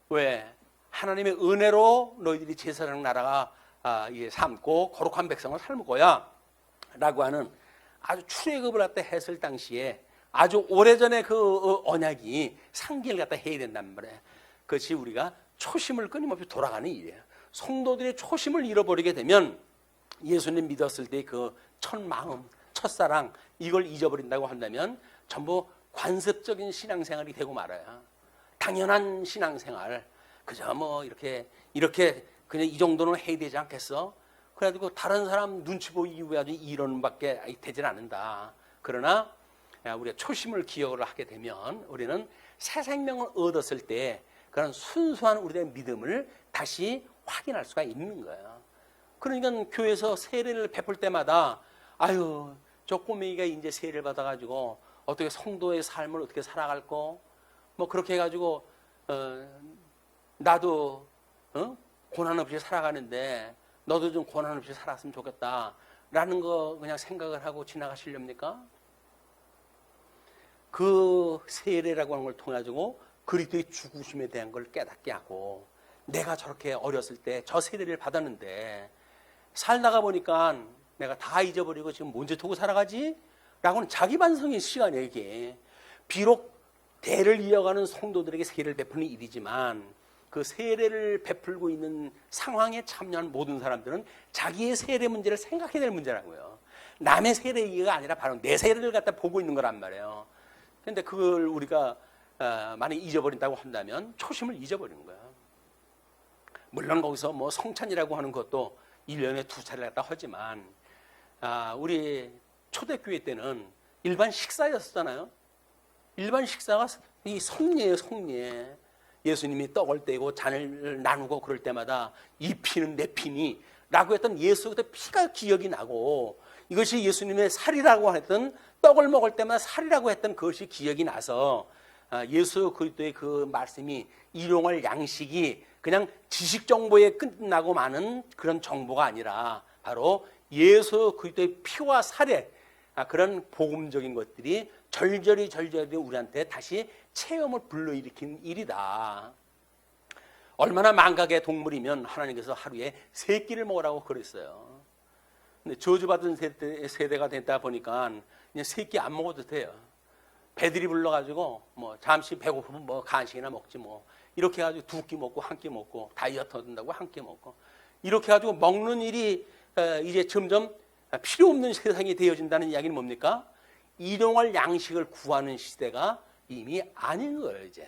왜? 하나님의 은혜로 너희들이 제사장 나라가 삼고 거룩한 백성을 삶을 거야 라고 하는 아주 출애굽을 갖다 했을 당시에 아주 오래전에 그 언약이 상기를 갖다 해야 된단 말이에요. 그것이 우리가 초심을 끊임없이 돌아가는 일이에요. 성도들의 초심을 잃어버리게 되면 예수님 믿었을 때 그 첫 마음, 첫사랑, 이걸 잊어버린다고 한다면 전부 관습적인 신앙생활이 되고 말아요. 당연한 신앙생활, 그저 뭐 이렇게 그냥 이 정도는 해야 되지 않겠어? 그래가지고 다른 사람 눈치 보이기 위해 이론밖에 되질 않는다. 그러나 우리가 초심을 기억을 하게 되면 우리는 새 생명을 얻었을 때 그런 순수한 우리의 믿음을 다시 확인할 수가 있는 거예요. 그러니까 교회에서 세례를 베풀 때마다 아유, 저 꼬맹이가 이제 세례를 받아가지고 어떻게 성도의 삶을 어떻게 살아갈까? 뭐 그렇게 해가지고 나도 고난 없이 살아가는데 너도 좀 고난 없이 살았으면 좋겠다라는 거 그냥 생각을 하고 지나가시렵니까? 그 세례라고 하는 걸 통해 가지고 그리스도의 죽으심에 대한 걸 깨닫게 하고, 내가 저렇게 어렸을 때 저 세례를 받았는데 살다가 보니까 내가 다 잊어버리고 지금 뭔지 두고 살아가지? 라고는 자기 반성의 시간이에요. 이게 비록 대를 이어가는 성도들에게 세례를 베푸는 일이지만 그 세례를 베풀고 있는 상황에 참여한 모든 사람들은 자기의 세례 문제를 생각해야 될 문제라고요. 남의 세례 얘기가 아니라 바로 내 세례를 갖다 보고 있는 거란 말이에요. 그런데 그걸 우리가 만약 잊어버린다고 한다면 초심을 잊어버리는 거야. 물론 거기서 뭐 성찬이라고 하는 것도 1년에 2차례 갖다 하지만 우리 초대교회 때는 일반 식사였었잖아요. 일반 식사가 이 성례예요, 성례. 예수님이 떡을 떼고 잔을 나누고 그럴 때마다 이 피는 내 피니 라고 했던 예수의 피가 기억이 나고, 이것이 예수님의 살이라고 했던, 떡을 먹을 때마다 살이라고 했던 그것이 기억이 나서 예수 그리스도의 그 말씀이 일용할 양식이 그냥 지식 정보에 끝나고 마는 그런 정보가 아니라 바로 예수 그리스도의 피와 살의 그런 복음적인 것들이 절절히 우리한테 다시 체험을 불러일으킨 일이다. 얼마나 망각의 동물이면 하나님께서 하루에 3끼를 먹으라고 그랬어요. 근데 저주받은 세대가 됐다 보니까 그냥 3끼 안 먹어도 돼요. 배들이 불러가지고 뭐 잠시 배고프면 뭐 간식이나 먹지 뭐, 이렇게 해가지고 2끼 먹고 1끼 먹고 다이어트 한다고 1끼 먹고 이렇게 해가지고 먹는 일이 이제 점점 필요 없는 세상이 되어진다는 이야기는 뭡니까? 일용할 양식을 구하는 시대가 이미 아닌 거예요. 이제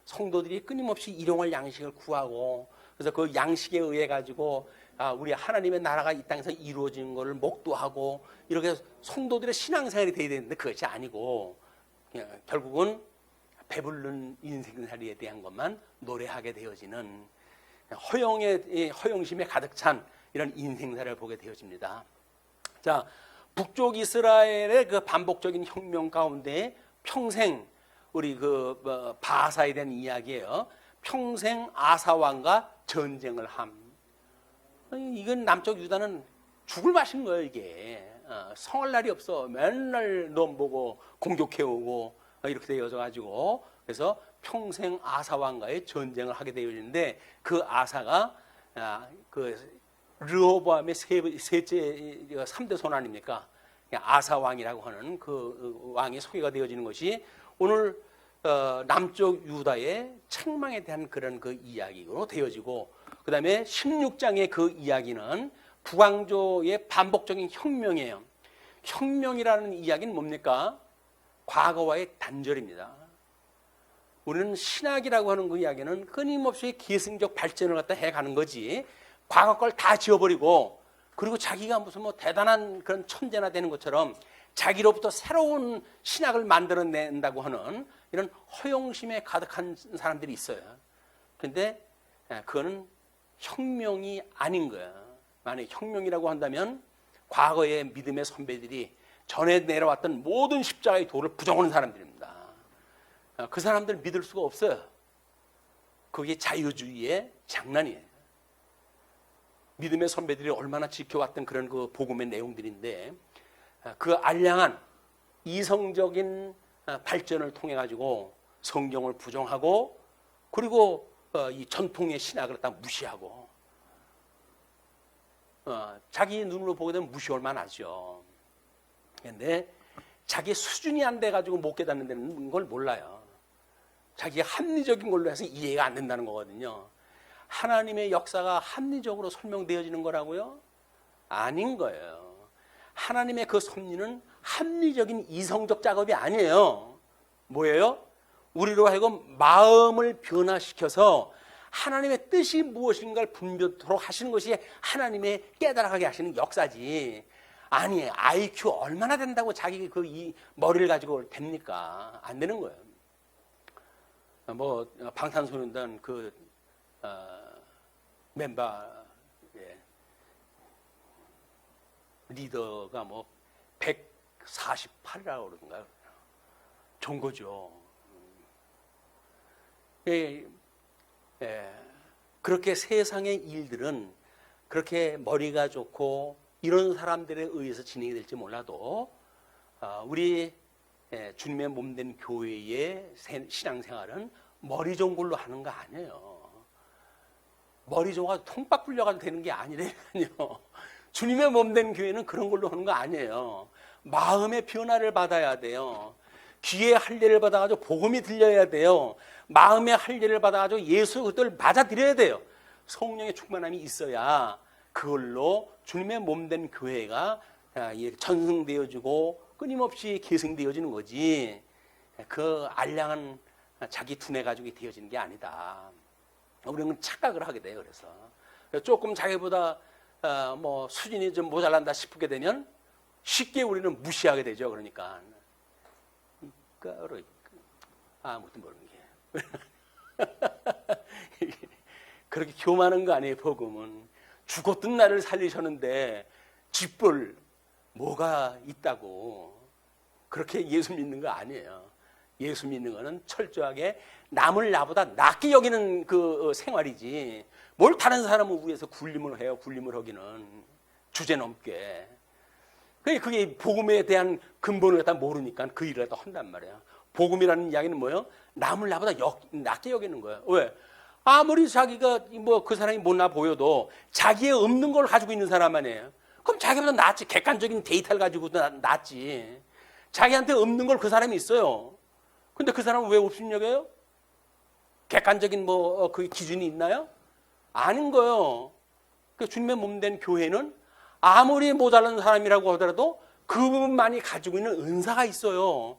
성도들이 끊임없이 일용할 양식을 구하고, 그래서 그 양식에 의해 가지고 우리 하나님의 나라가 이 땅에서 이루어진 것을 목도하고 이렇게 성도들의 신앙생활이 되어야 되는데 그것이 아니고 결국은 배부른 인생살이에 대한 것만 노래하게 되어지는 허영심에 가득 찬 이런 인생살을 보게 되어집니다. 자, 북쪽 이스라엘의 그 반복적인 혁명 가운데 평생 우리 바하사에 대한 이야기예요. 평생 아사 왕과 전쟁을 함. 이건 남쪽 유다는 죽을 맛인 거예요. 이게 성할 날이 없어. 맨날 놈 보고 공격해오고 이렇게 되어져 가지고, 그래서 평생 아사 왕과의 전쟁을 하게 되어 있는데 그 아사가 그 르호보암의 셋째 3대 손 아닙니까? 아사 왕이라고 하는 그 왕이 소개가 되어지는 것이 오늘 남쪽 유다의 책망에 대한 그런 그 이야기로 되어지고, 그 다음에 16장의 그 이야기는 북왕조의 반복적인 혁명이에요. 혁명이라는 이야기는 뭡니까? 과거와의 단절입니다. 우리는 신학이라고 하는 그 이야기는 끊임없이 계승적 발전을 갖다 해가는 거지, 과거 걸 다 지워버리고 그리고 자기가 무슨 뭐 대단한 그런 천재나 되는 것처럼 자기로부터 새로운 신학을 만들어낸다고 하는 이런 허영심에 가득한 사람들이 있어요. 그런데 그거는 혁명이 아닌 거야. 만약에 혁명이라고 한다면 과거의 믿음의 선배들이 전에 내려왔던 모든 십자가의 도를 부정하는 사람들입니다. 그 사람들 믿을 수가 없어요. 그게 자유주의의 장난이에요. 믿음의 선배들이 얼마나 지켜왔던 그런 그 복음의 내용들인데, 그 알량한 이성적인 발전을 통해 가지고 성경을 부정하고, 그리고 이 전통의 신학을 다 무시하고, 자기 눈으로 보게 되면 무시할 만하죠. 그런데 자기 수준이 안 돼 가지고 못 깨닫는 걸 몰라요. 자기가 합리적인 걸로 해서 이해가 안 된다는 거거든요. 하나님의 역사가 합리적으로 설명되어지는 거라고요? 아닌 거예요. 하나님의 그 섭리는 합리적인 이성적 작업이 아니에요. 뭐예요? 우리로 하여금 마음을 변화시켜서 하나님의 뜻이 무엇인가를 분별토록 하시는 것이 하나님의 깨달아가게 하시는 역사지. 아니, IQ 얼마나 된다고 자기 그 이 머리를 가지고 됩니까? 안 되는 거예요. 뭐 방탄소년단 그 멤버 리더가 뭐 148이라고 그러던가요? 좋은 거죠. 그렇게 세상의 일들은 그렇게 머리가 좋고 이런 사람들에 의해서 진행이 될지 몰라도 우리 주님의 몸된 교회의 신앙생활은 머리 좋은 걸로 하는 거 아니에요. 머리 좋아서 통박 불려가도 되는 게 아니라니까요. 주님의 몸된 교회는 그런 걸로 하는 거 아니에요. 마음의 변화를 받아야 돼요. 귀의 할례를 받아가지고 복음이 들려야 돼요. 마음의 할례를 받아가지고 예수 그것을 맞아들여야 돼요. 성령의 충만함이 있어야 그걸로 주님의 몸된 교회가 전승되어지고 끊임없이 계승되어지는 거지, 그 알량한 자기 두뇌 가지고 되어지는 게 아니다. 우리는 착각을 하게 돼요. 그래서 조금 자기보다 뭐 수준이 좀 모자란다 싶게 되면 쉽게 우리는 무시하게 되죠. 그러니까 아무것도 모르는 게 그렇게 교만한 거 아니에요. 복음은 죽었던 나를 살리셨는데 쥐뿔 뭐가 있다고 그렇게 예수 믿는 거 아니에요. 예수 믿는 거는 철저하게 남을 나보다 낫게 여기는 그 생활이지, 뭘 다른 사람을 위해서 굴림을 해요. 굴림을 하기는 주제넘게. 그게 복음에 대한 근본을 갖다 모르니까 그 일을 갖다 한단 말이야. 복음이라는 이야기는 뭐예요? 남을 나보다 낫게 여기는 거예요. 왜? 아무리 자기가 뭐 그 사람이 못나 보여도 자기의 없는 걸 가지고 있는 사람 아니에요. 그럼 자기보다 낫지. 객관적인 데이터를 가지고도 낫지. 자기한테 없는 걸 그 사람이 있어요. 근데 그 사람은 왜 없음 여겨요? 객관적인 뭐 그 기준이 있나요? 아닌 거예요. 그 주님의 몸된 교회는 아무리 모자란 사람이라고 하더라도 그분만이 가지고 있는 은사가 있어요.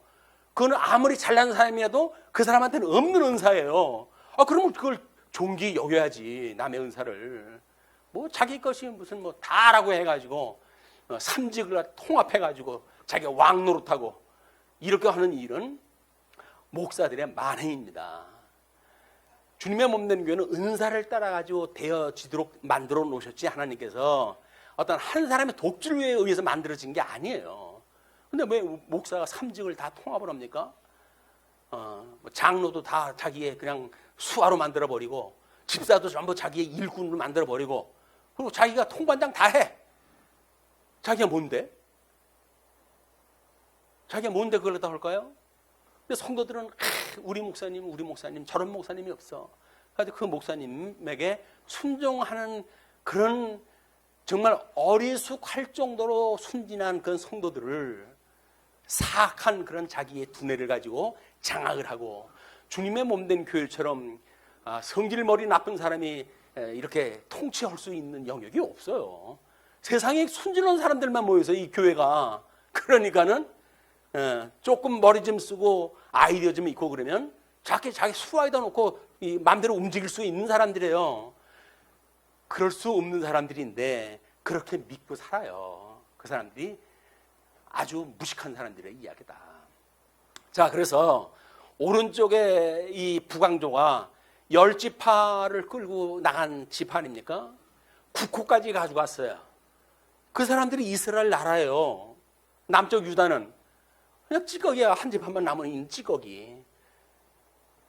그거는 아무리 잘난 사람이라도 그 사람한테는 없는 은사예요. 그러면 그걸 존귀 여겨야지. 남의 은사를 뭐 자기 것이 무슨 뭐 다라고 해가지고 삼직을 통합해가지고 자기가 왕 노릇하고 이렇게 하는 일은 목사들의 만행입니다. 주님의 몸된 교회는 은사를 따라가지고 되어지도록 만들어 놓으셨지, 하나님께서 어떤 한 사람의 독주에 의해서 만들어진 게 아니에요. 근데 왜 목사가 삼직을 다 통합을 합니까? 장로도 다 자기의 그냥 수하로 만들어버리고, 집사도 전부 자기의 일꾼으로 만들어버리고, 그리고 자기가 통관장 다 해. 자기가 뭔데? 자기가 뭔데 그걸 다 할까요? 근데 성도들은 우리 목사님 저런 목사님이 없어. 그래서 그 목사님에게 순종하는 그런 정말 어리숙할 정도로 순진한 그런 성도들을 사악한 그런 자기의 두뇌를 가지고 장악을 하고, 주님의 몸된 교회처럼 성질머리 나쁜 사람이 이렇게 통치할 수 있는 영역이 없어요. 세상에 순진한 사람들만 모여서 이 교회가, 그러니까는 조금 머리 좀 쓰고 아이디어 좀 있고 그러면 자기 수화에다 놓고 마음대로 움직일 수 있는 사람들이에요. 그럴 수 없는 사람들인데 그렇게 믿고 살아요. 그 사람들이 아주 무식한 사람들의 이야기다. 자, 그래서 오른쪽에 이 북왕조가 10지파를 끌고 나간 지파 아닙니까? 9코까지 가져갔어요. 그 사람들이 이스라엘 나라예요. 남쪽 유다는 그냥 찌꺼기야. 한 지파만 남은 찌꺼기.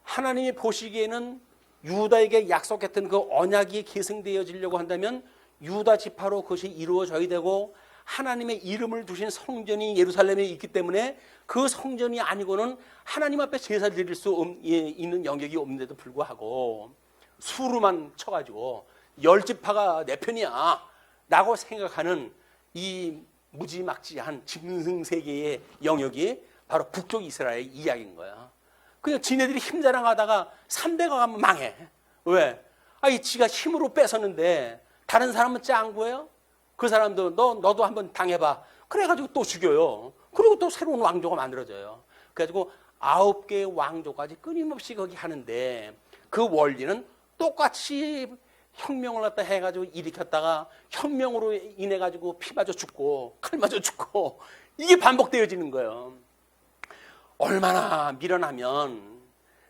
하나님이 보시기에는 유다에게 약속했던 그 언약이 계승되어지려고 한다면 유다 지파로 그것이 이루어져야 되고, 하나님의 이름을 두신 성전이 예루살렘에 있기 때문에 그 성전이 아니고는 하나님 앞에 제사 드릴 수 있는 영역이 없는데도 불구하고 수루만 쳐가지고 10지파가 내 편이야 라고 생각하는 이 무지막지한 짐승세계의 영역이 바로 북쪽 이스라엘의 이야기인 거야. 그냥 지네들이 힘자랑하다가 3대가 가면 망해. 왜? 지가 힘으로 뺏었는데 다른 사람은 짱구예요? 그 사람도 너도 한번 당해봐. 그래가지고 또 죽여요. 그리고 또 새로운 왕조가 만들어져요. 그래가지고 9개의 왕조까지 끊임없이 거기 하는데, 그 원리는 똑같이 혁명을 갖다 해가지고 일으켰다가 혁명으로 인해가지고 피 맞아 죽고 칼 맞아 죽고, 이게 반복되어지는 거예요. 얼마나 밀어나면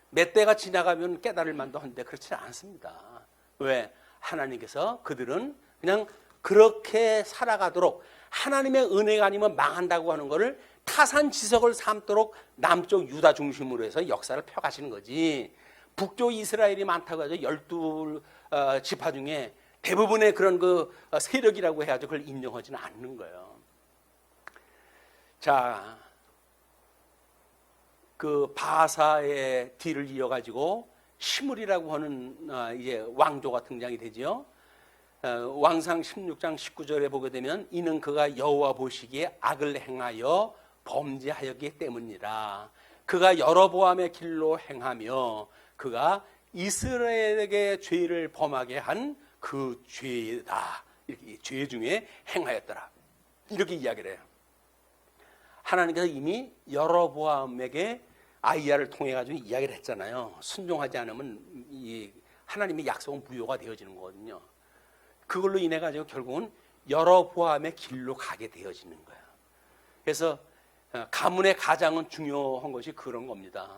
몇 대가 지나가면 깨달을 만도 한데 그렇지 않습니다. 왜? 하나님께서 그들은 그냥 그렇게 살아가도록, 하나님의 은혜가 아니면 망한다고 하는 것을 타산지석을 삼도록 남쪽 유다 중심으로 해서 역사를 펴가시는 거지, 북쪽 이스라엘이 많다고 해서 12지파 중에 대부분의 그런 그 세력이라고 해가지고 그걸 인정하지는 않는 거예요. 자, 그 바사의 뒤를 이어가지고 시므리라고 하는 이제 왕조가 등장이 되죠. 왕상 16장 19절에 보게 되면 이는 그가 여호와 보시기에 악을 행하여 범죄하였기 때문이라. 그가 여로보암의 길로 행하며 그가 이스라엘에게 죄를 범하게 한 그 죄다. 이렇게 죄 중에 행하였더라. 이렇게 이야기를 해요. 하나님께서 이미 여로보암에게 아이야를 통해 가지고 이야기를 했잖아요. 순종하지 않으면 이 하나님의 약속은 무효가 되어지는 거거든요. 그걸로 인해 가지고 결국은 여로보암의 길로 가게 되어지는 거예요. 그래서 가문의 가장은 중요한 것이 그런 겁니다.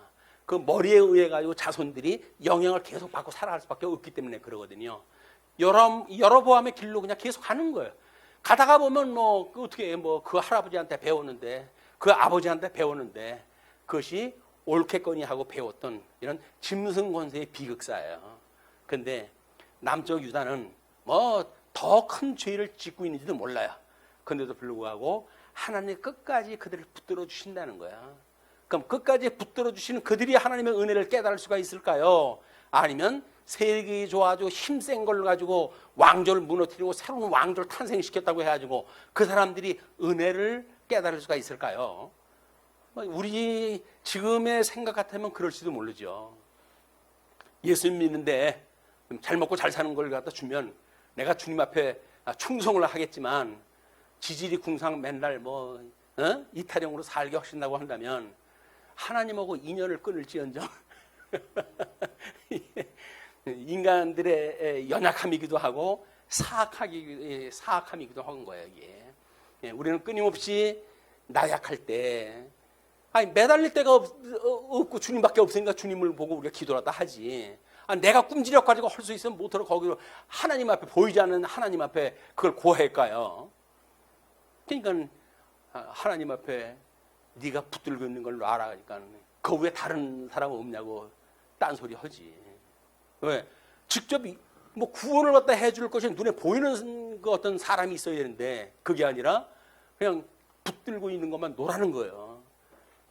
그 머리에 의해 가지고 자손들이 영향을 계속 받고 살아갈 수밖에 없기 때문에 그러거든요. 여로보암의 길로 그냥 계속 가는 거예요. 가다가 보면 어떻게 그 할아버지한테 배웠는데, 그 아버지한테 배웠는데, 그것이 옳겠거니 하고 배웠던 이런 짐승 권세의 비극사예요. 그런데 남쪽 유다는 더 큰 죄를 짓고 있는지도 몰라요. 그런데도 불구하고 하나님이 끝까지 그들을 붙들어 주신다는 거야. 그럼 끝까지 붙들어 주시는 그들이 하나님의 은혜를 깨달을 수가 있을까요? 아니면 세력이 좋아지고 힘센 걸 가지고 왕조를 무너뜨리고 새로운 왕조를 탄생시켰다고 해가지고 그 사람들이 은혜를 깨달을 수가 있을까요? 우리 지금의 생각 같으면 그럴지도 모르죠. 예수 믿는데 잘 먹고 잘 사는 걸 갖다 주면 내가 주님 앞에 충성을 하겠지만 지질이 궁상 맨날 이타령으로 살게 하신다고 한다면 하나님하고 인연을 끊을지언정 인간들의 연약함이기도 하고 사악함이기도 한 거예요. 이게. 우리는 끊임없이 나약할 때 매달릴 데가 없고 주님밖에 없으니까 주님을 보고 우리가 기도하다 하지. 내가 꿈지력가지고 할 수 있으면 못하러 거기로 하나님 앞에, 보이지 않는 하나님 앞에 그걸 고할까요? 그러니까 하나님 앞에 네가 붙들고 있는 걸 놔라. 그러니까 그 위에 다른 사람 없냐고 딴소리 하지. 왜? 직접 구원을 갖다 해줄 것이 눈에 보이는 그 어떤 사람이 있어야 되는데 그게 아니라 그냥 붙들고 있는 것만 노라는 거예요.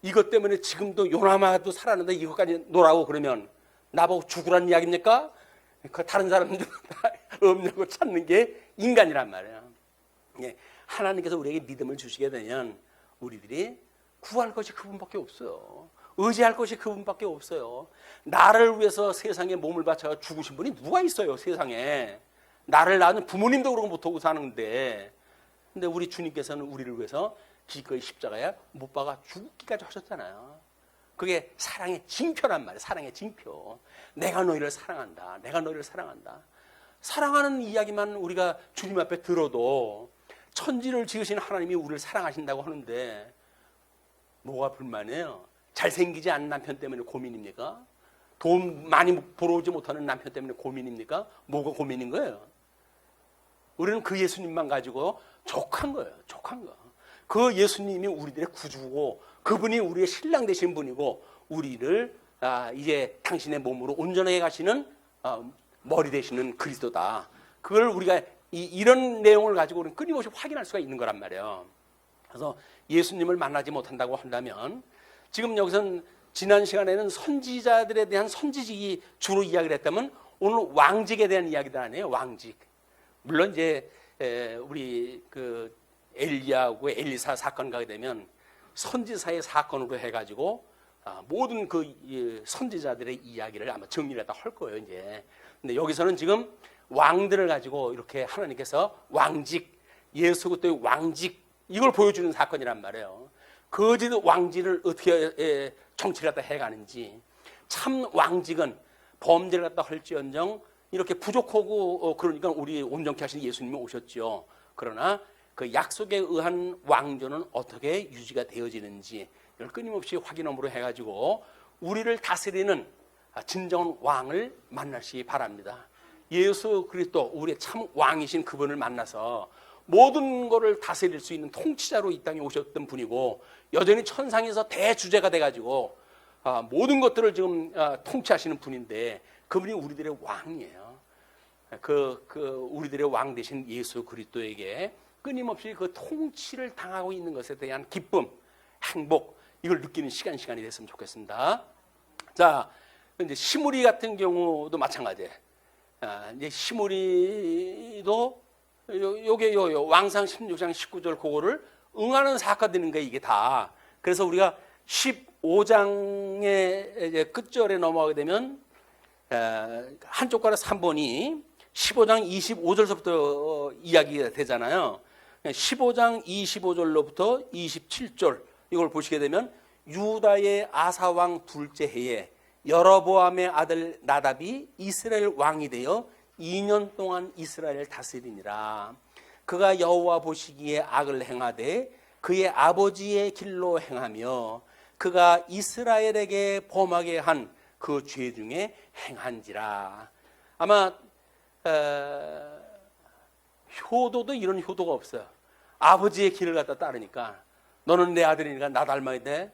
이것 때문에 지금도 요나마도 살았는데 이것까지 노라고 그러면 나보고 죽으라는 이야기입니까? 그 다른 사람들 다 없냐고 찾는 게 인간이란 말이에요. 예, 하나님께서 우리에게 믿음을 주시게 되면 우리들이 구할 것이 그분밖에 없어요. 의지할 것이 그분밖에 없어요. 나를 위해서 세상에 몸을 바쳐 죽으신 분이 누가 있어요, 세상에. 나를 낳은 부모님도 그런 거 못하고 사는데. 근데 우리 주님께서는 우리를 위해서 기꺼이 십자가에 못 박아 죽기까지 하셨잖아요. 그게 사랑의 징표란 말이에요. 사랑의 징표. 내가 너희를 사랑한다. 내가 너희를 사랑한다. 사랑하는 이야기만 우리가 주님 앞에 들어도 천지를 지으신 하나님이 우리를 사랑하신다고 하는데 뭐가 불만이에요? 잘생기지 않은 남편 때문에 고민입니까? 돈 많이 벌어오지 못하는 남편 때문에 고민입니까? 뭐가 고민인 거예요? 우리는 그 예수님만 가지고 족한 거예요. 족한 거. 그 예수님이 우리들의 구주고 그분이 우리의 신랑 되신 분이고 우리를 이제 당신의 몸으로 온전하게 가시는 머리 되시는 그리스도다. 그걸 우리가 이런 내용을 가지고 우리는 끊임없이 확인할 수가 있는 거란 말이에요. 그래서 예수님을 만나지 못한다고 한다면 지금 여기서는 지난 시간에는 선지자들에 대한 선지직이 주로 이야기를 했다면 오늘 왕직에 대한 이야기들 아니에요. 왕직. 물론 이제 우리 그 엘리야하고 엘리사 사건 가게 되면 선지사의 사건으로 해가지고 모든 그 선지자들의 이야기를 아마 정리를 했다 할 거예요. 이제. 근데 여기서는 지금 왕들을 가지고 이렇게 하나님께서 왕직, 예수 그리스도의 왕직 이걸 보여주는 사건이란 말이에요. 거짓 왕직을 어떻게 정치를 갖다 해가는지, 참 왕직은 범죄를 갖다 할지언정 이렇게 부족하고 그러니까 우리 온전케 하신 예수님이 오셨죠. 그러나 그 약속에 의한 왕조는 어떻게 유지가 되어지는지 이걸 끊임없이 확인함으로 해가지고 우리를 다스리는 진정한 왕을 만나시기 바랍니다. 예수 그리스도 우리의 참 왕이신 그분을 만나서 모든 것을 다스릴 수 있는 통치자로 이 땅에 오셨던 분이고 여전히 천상에서 대주제가 돼가지고 모든 것들을 지금 통치하시는 분인데 그분이 우리들의 왕이에요. 우리들의 왕 되신 예수 그리스도에게 끊임없이 그 통치를 당하고 있는 것에 대한 기쁨, 행복 이걸 느끼는 시간이 됐으면 좋겠습니다. 자, 이제 시므리 같은 경우도 마찬가지예요. 이제 시므리도 요게 왕상 16장 19절 그거를 응하는 사건들인 거예요, 이게 다. 그래서 우리가 15장의 이제 끝절에 넘어가게 되면 한쪽 가락 3번이 15장 25절서부터 이야기가 되잖아요. 15장 25절로부터 27절 이걸 보시게 되면 유다의 아사 왕 둘째 해에 여로보암의 아들 나답이 이스라엘 왕이 되어 2년 동안 이스라엘을 다스리니라. 그가 여호와 보시기에 악을 행하되 그의 아버지의 길로 행하며 그가 이스라엘에게 범하게 한 그 죄 중에 행한지라. 아마 효도도 이런 효도가 없어요. 아버지의 길을 갖다 따르니까 너는 내 아들이니까 나 닮아야 돼.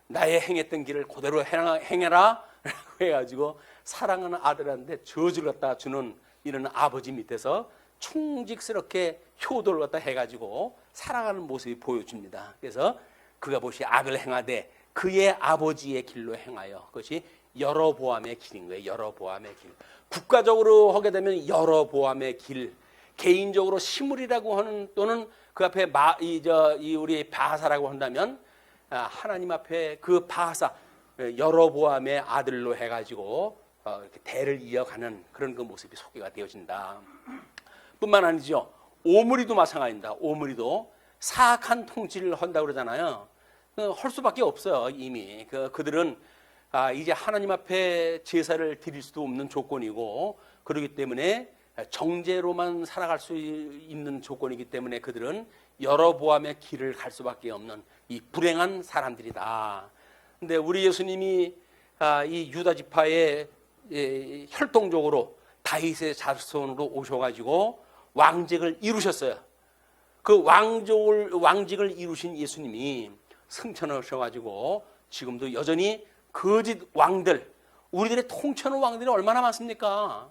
나의 행했던 길을 그대로 행해라 라고 해가지고 사랑하는 아들한테 저주를 갖다 주는 이런 아버지 밑에서 충직스럽게 효도를 갖다 해가지고 살아가는 모습이 보여줍니다. 그래서 그가 보시 악을 행하되 그의 아버지의 길로 행하여 그것이 여로보암의 길인 거예요. 여로보암의 길. 국가적으로 하게 되면 여로보암의 길, 개인적으로 시므리라고 하는 또는 그 앞에 우리 바하사라고 한다면 하나님 앞에 그 바하사 여로보암의 아들로 해가지고 이렇게 대를 이어가는 그런 그 모습이 소개가 되어진다. 뿐만 아니죠. 오므리도 마찬가지입니다. 오므리도 사악한 통치를 한다고 그러잖아요. 할 수밖에 없어요. 이미 그들은 이제 하나님 앞에 제사를 드릴 수도 없는 조건이고 그렇기 때문에 정죄로만 살아갈 수 있는 조건이기 때문에 그들은 여로보암의 길을 갈 수밖에 없는 이 불행한 사람들이다. 근데 우리 예수님이 이 유다 지파에 혈통적으로 다윗의 자손으로 오셔가지고 왕직을 이루셨어요. 그 왕직을 이루신 예수님이 승천하셔가지고 지금도 여전히 거짓 왕들, 우리들의 통치하는 왕들이 얼마나 많습니까?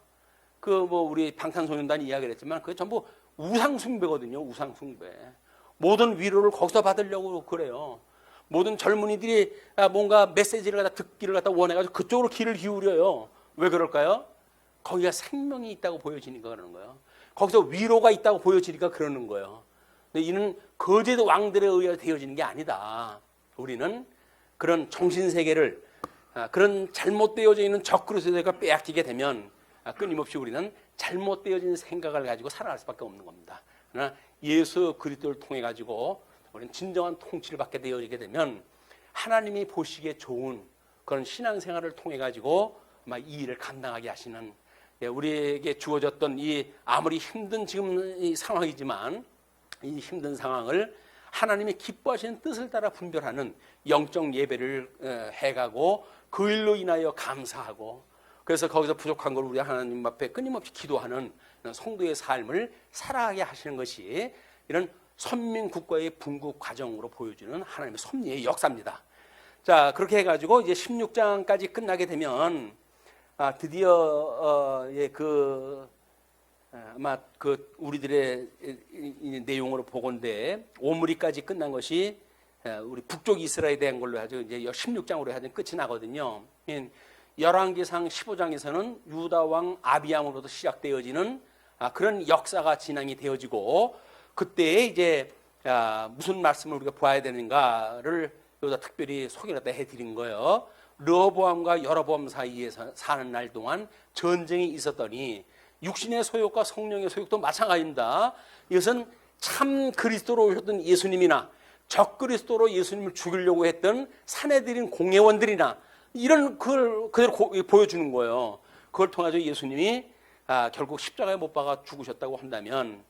우리 방탄소년단 이야기를 했지만 그게 전부 우상숭배거든요. 우상숭배. 모든 위로를 거기서 받으려고 그래요. 모든 젊은이들이 뭔가 메시지를 갖다 듣기를 갖다 원해가지고 그쪽으로 귀를 기울여요. 왜 그럴까요? 거기가 생명이 있다고 보여지니까 그러는 거예요. 거기서 위로가 있다고 보여지니까 그러는 거예요. 근데 이는 거짓 왕들에 의해 되어지는 게 아니다. 우리는 그런 정신세계를 그런 잘못되어져 있는 적그리스도가 빼앗기게 되면 끊임없이 우리는 잘못되어진 생각을 가지고 살아갈 수밖에 없는 겁니다. 그러나 예수 그리스도를 통해 가지고 우리는 진정한 통치를 받게 되어지게 되면 하나님이 보시기에 좋은 그런 신앙생활을 통해 가지고 이 일을 감당하게 하시는, 우리에게 주어졌던 이 아무리 힘든 지금 이 상황이지만 이 힘든 상황을 하나님이 기뻐하시는 뜻을 따라 분별하는 영적 예배를 해가고 그 일로 인하여 감사하고, 그래서 거기서 부족한 걸 우리 하나님 앞에 끊임없이 기도하는 성도의 삶을 살아가게 하시는 것이 이런 선민국가의 분국 과정으로 보여주는 하나님의 섭리의 역사입니다. 자, 그렇게 해가지고 이제 16장까지 끝나게 되면 드디어 아마 우리들의 내용으로 보건대 오므리까지 끝난 것이 우리 북쪽 이스라엘에 대한 걸로 하죠. 이제 16장으로 하면 끝이 나거든요. 열왕기상 15장에서는 유다 왕 아비암으로부터 시작되어지는 그런 역사가 진행이 되어지고, 그때 이제 무슨 말씀을 우리가 보아야 되는가를 여기다 특별히 소개를 해드린 거예요. 르호보암과 여로보암 사이에서 사는 날 동안 전쟁이 있었더니 육신의 소욕과 성령의 소욕도 마찬가지입니다. 이것은 참 그리스도로 오셨던 예수님이나 적 그리스도로 예수님을 죽이려고 했던 사내들인 공회원들이나 이런 그걸 그대로 보여주는 거예요. 그걸 통해서 예수님이 결국 십자가에 못 박아 죽으셨다고 한다면,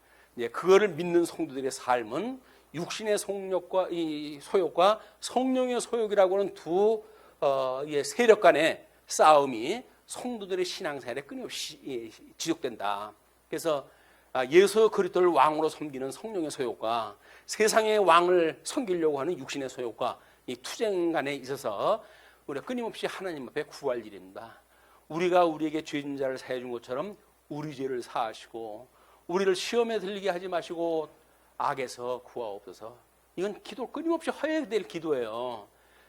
그거를 믿는 성도들의 삶은 육신의 성욕과 이 소욕과 성령의 소욕이라고 하는 두 세력 간의 싸움이 성도들의 신앙생활에 끊임없이 지속된다. 그래서 예수 그리스도를 왕으로 섬기는 성령의 소욕과 세상의 왕을 섬기려고 하는 육신의 소욕과 이 투쟁 간에 있어서 우리가 끊임없이 하나님 앞에 구할 일입니다. 우리가 우리에게 죄진 자를 사해 준 것처럼 우리 죄를 사하시고 우리를 시험에 들리게 하지 마시고 악에서 구하옵소서. 이건 기도 끊임없이 해야 될 기도예요.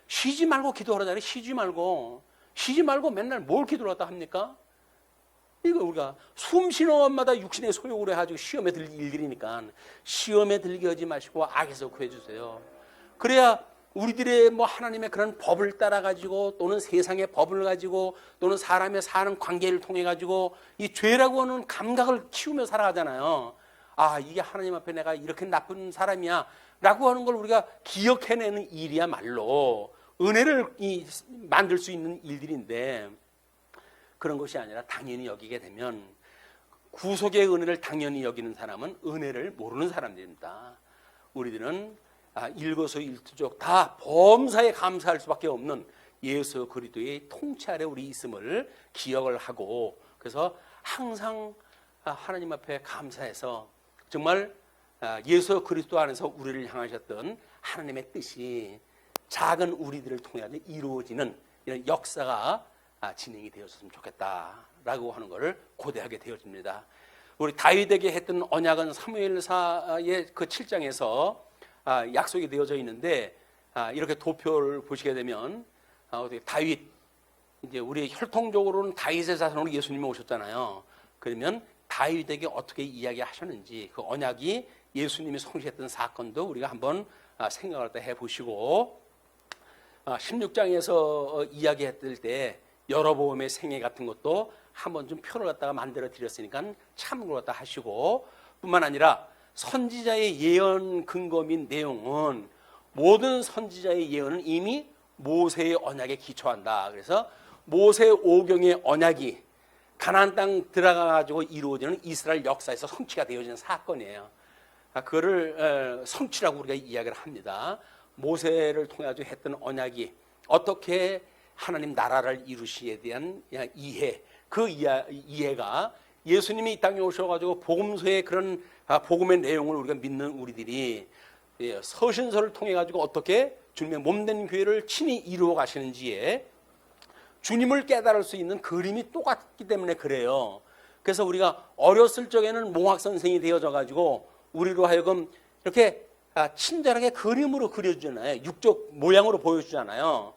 쉬지 말고 기도하라잖아요. 쉬지 말고 맨날 뭘 기도를 갖다 합니까? 이거 우리가 숨 쉬는 것마다 육신의 소욕으로 해가지고 시험에 들릴 일들이니까 시험에 들게 하지 마시고 악에서 구해주세요. 그래야 우리들의 하나님의 그런 법을 따라가지고 또는 세상의 법을 가지고 또는 사람의 사는 관계를 통해가지고 이 죄라고 하는 감각을 키우며 살아가잖아요. 이게 하나님 앞에 내가 이렇게 나쁜 사람이야 라고 하는 걸 우리가 기억해내는 일이야말로 은혜를 만들 수 있는 일들인데, 그런 것이 아니라 당연히 여기게 되면 구속의 은혜를 당연히 여기는 사람은 은혜를 모르는 사람들입니다. 우리들은 일거수일투족 다 범사에 감사할 수밖에 없는 예수 그리스도의 통치 아래 우리 있음을 기억을 하고, 그래서 항상 하나님 앞에 감사해서 정말 예수 그리스도 안에서 우리를 향하셨던 하나님의 뜻이 작은 우리들을 통해 이루어지는 이런 역사가 진행이 되었으면 좋겠다라고 하는 것을 고대하게 되어집니다. 우리 다윗에게 했던 언약은 사무엘사의 그 7장에서 약속이 되어져 있는데, 이렇게 도표를 보시게 되면 다윗, 이제 우리 혈통적으로는 다윗의 자손으로 예수님이 오셨잖아요. 그러면 다윗에게 어떻게 이야기하셨는지 그 언약이 예수님이 성취했던 사건도 우리가 한번 생각을 해보시고, 16장에서 이야기했을 때 여로보암의 생애 같은 것도 한번 좀 표를 갖다가 만들어 드렸으니까 참고로 갖다 하시고, 뿐만 아니라 선지자의 예언 근거 및 내용은 모든 선지자의 예언은 이미 모세의 언약에 기초한다. 그래서 모세 오경의 언약이 가나안 땅 들어가 가지고 이루어지는 이스라엘 역사에서 성취가 되어지는 사건이에요. 그거를 성취라고 우리가 이야기를 합니다. 모세를 통해 가지고 했던 언약이 어떻게 하나님 나라를 이루시에 대한 이해, 그 이해가 예수님이 이 땅에 오셔가지고 복음서의 그런 복음의 내용을 우리가 믿는 우리들이 서신서를 통해 가지고 어떻게 주님의 몸된 교회를 친히 이루어 가시는지에 주님을 깨달을 수 있는 그림이 똑같기 때문에 그래요. 그래서 우리가 어렸을 적에는 몽학 선생이 되어져 가지고 우리로 하여금 이렇게 친절하게 그림으로 그려주잖아요. 육적 모양으로 보여주잖아요.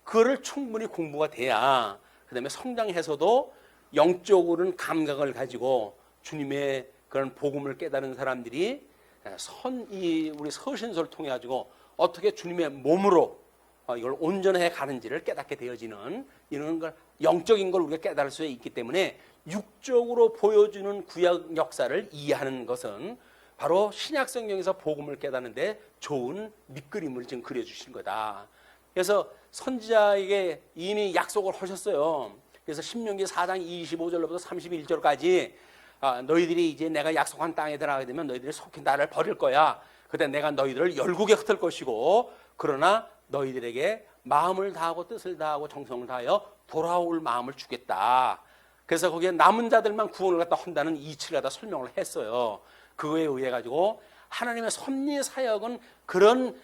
그거를 충분히 공부가 돼야 그다음에 성장해서도 영적으로는 감각을 가지고 주님의 그런 복음을 깨달은 사람들이 우리 서신서를 통해 가지고 어떻게 주님의 몸으로 이걸 온전해 가는지를 깨닫게 되어지는 이런 걸 영적인 걸 우리가 깨달을 수 있기 때문에 육적으로 보여주는 구약 역사를 이해하는 것은 바로 신약 성경에서 복음을 깨닫는데 좋은 밑그림을 지금 그려주신 거다. 그래서 선지자에게 이미 약속을 하셨어요. 그래서 신명기 4장 25절부터 31절까지 너희들이 이제 내가 약속한 땅에 들어가게 되면 너희들이 속히 나를 버릴 거야. 그때 내가 너희들을 열국에 흩을 것이고 그러나 너희들에게 마음을 다하고 뜻을 다하고 정성을 다하여 돌아올 마음을 주겠다. 그래서 거기에 남은 자들만 구원을 갖다 한다는 이치를 갖다 설명을 했어요. 그거에 의해 가지고 하나님의 섭리 사역은 그런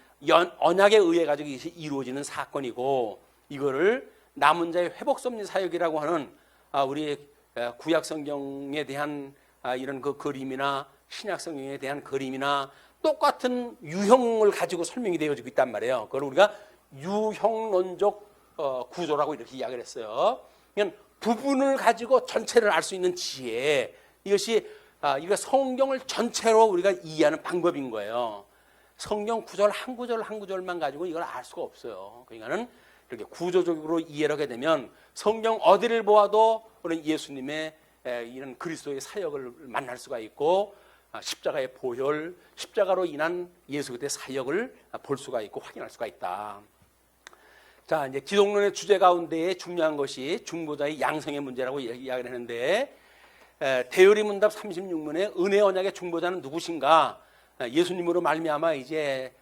언약에 의해 가지고 이루어지는 사건이고 이거를 남은 자의 회복 섭리 사역이라고 하는 우리 구약 성경에 대한 이런 그 그림이나 신약 성경에 대한 그림이나 똑같은 유형을 가지고 설명이 되어지고 있단 말이에요. 그걸 우리가 유형론적 구조라고 이렇게 이야기를 했어요. 그러니까 부분을 가지고 전체를 알 수 있는 지혜, 이것이 우리가 성경을 전체로 우리가 이해하는 방법인 거예요. 성경 구절 한 구절 한 구절만 가지고 이걸 알 수가 없어요. 그러니까는 이렇게 구조적으로 이해를 하게 되면 성경 어디를 보아도 우리 예수님의 이런 그리스도의 사역을 만날 수가 있고 십자가의 보혈, 십자가로 인한 예수 그리스도의 사역을 볼 수가 있고 확인할 수가 있다. 자, 이제 기독론의 주제 가운데에 중요한 것이 중보자의 양성의 문제라고 이야기를 했는데 대요리 문답 36문에 은혜 언약의 중보자는 누구신가? 예수님으로 말미암아 이제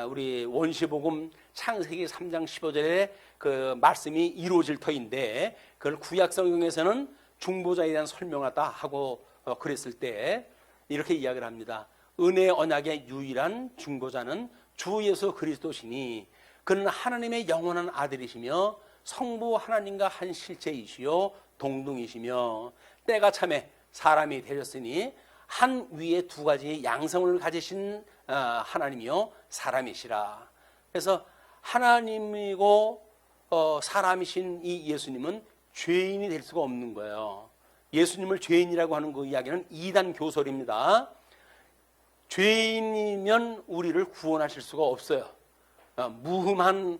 우리 원시복음 창세기 3장 15절에 그 말씀이 이루어질 터인데 그걸 구약 성경에서는 중보자에 대한 설명을 하고 그랬을 때 이렇게 이야기를 합니다. 은혜 언약의 유일한 중보자는 주 예수 그리스도시니 그는 하나님의 영원한 아들이시며 성부 하나님과 한 실체이시요 동등이시며 때가 참에 사람이 되셨으니 한 위에 두 가지의 양성을 가지신 하나님이요 사람이시라. 그래서 하나님이고 사람이신 이 예수님은 죄인이 될 수가 없는 거예요. 예수님을 죄인이라고 하는 그 이야기는 이단 교설입니다. 죄인이면 우리를 구원하실 수가 없어요. 무흠한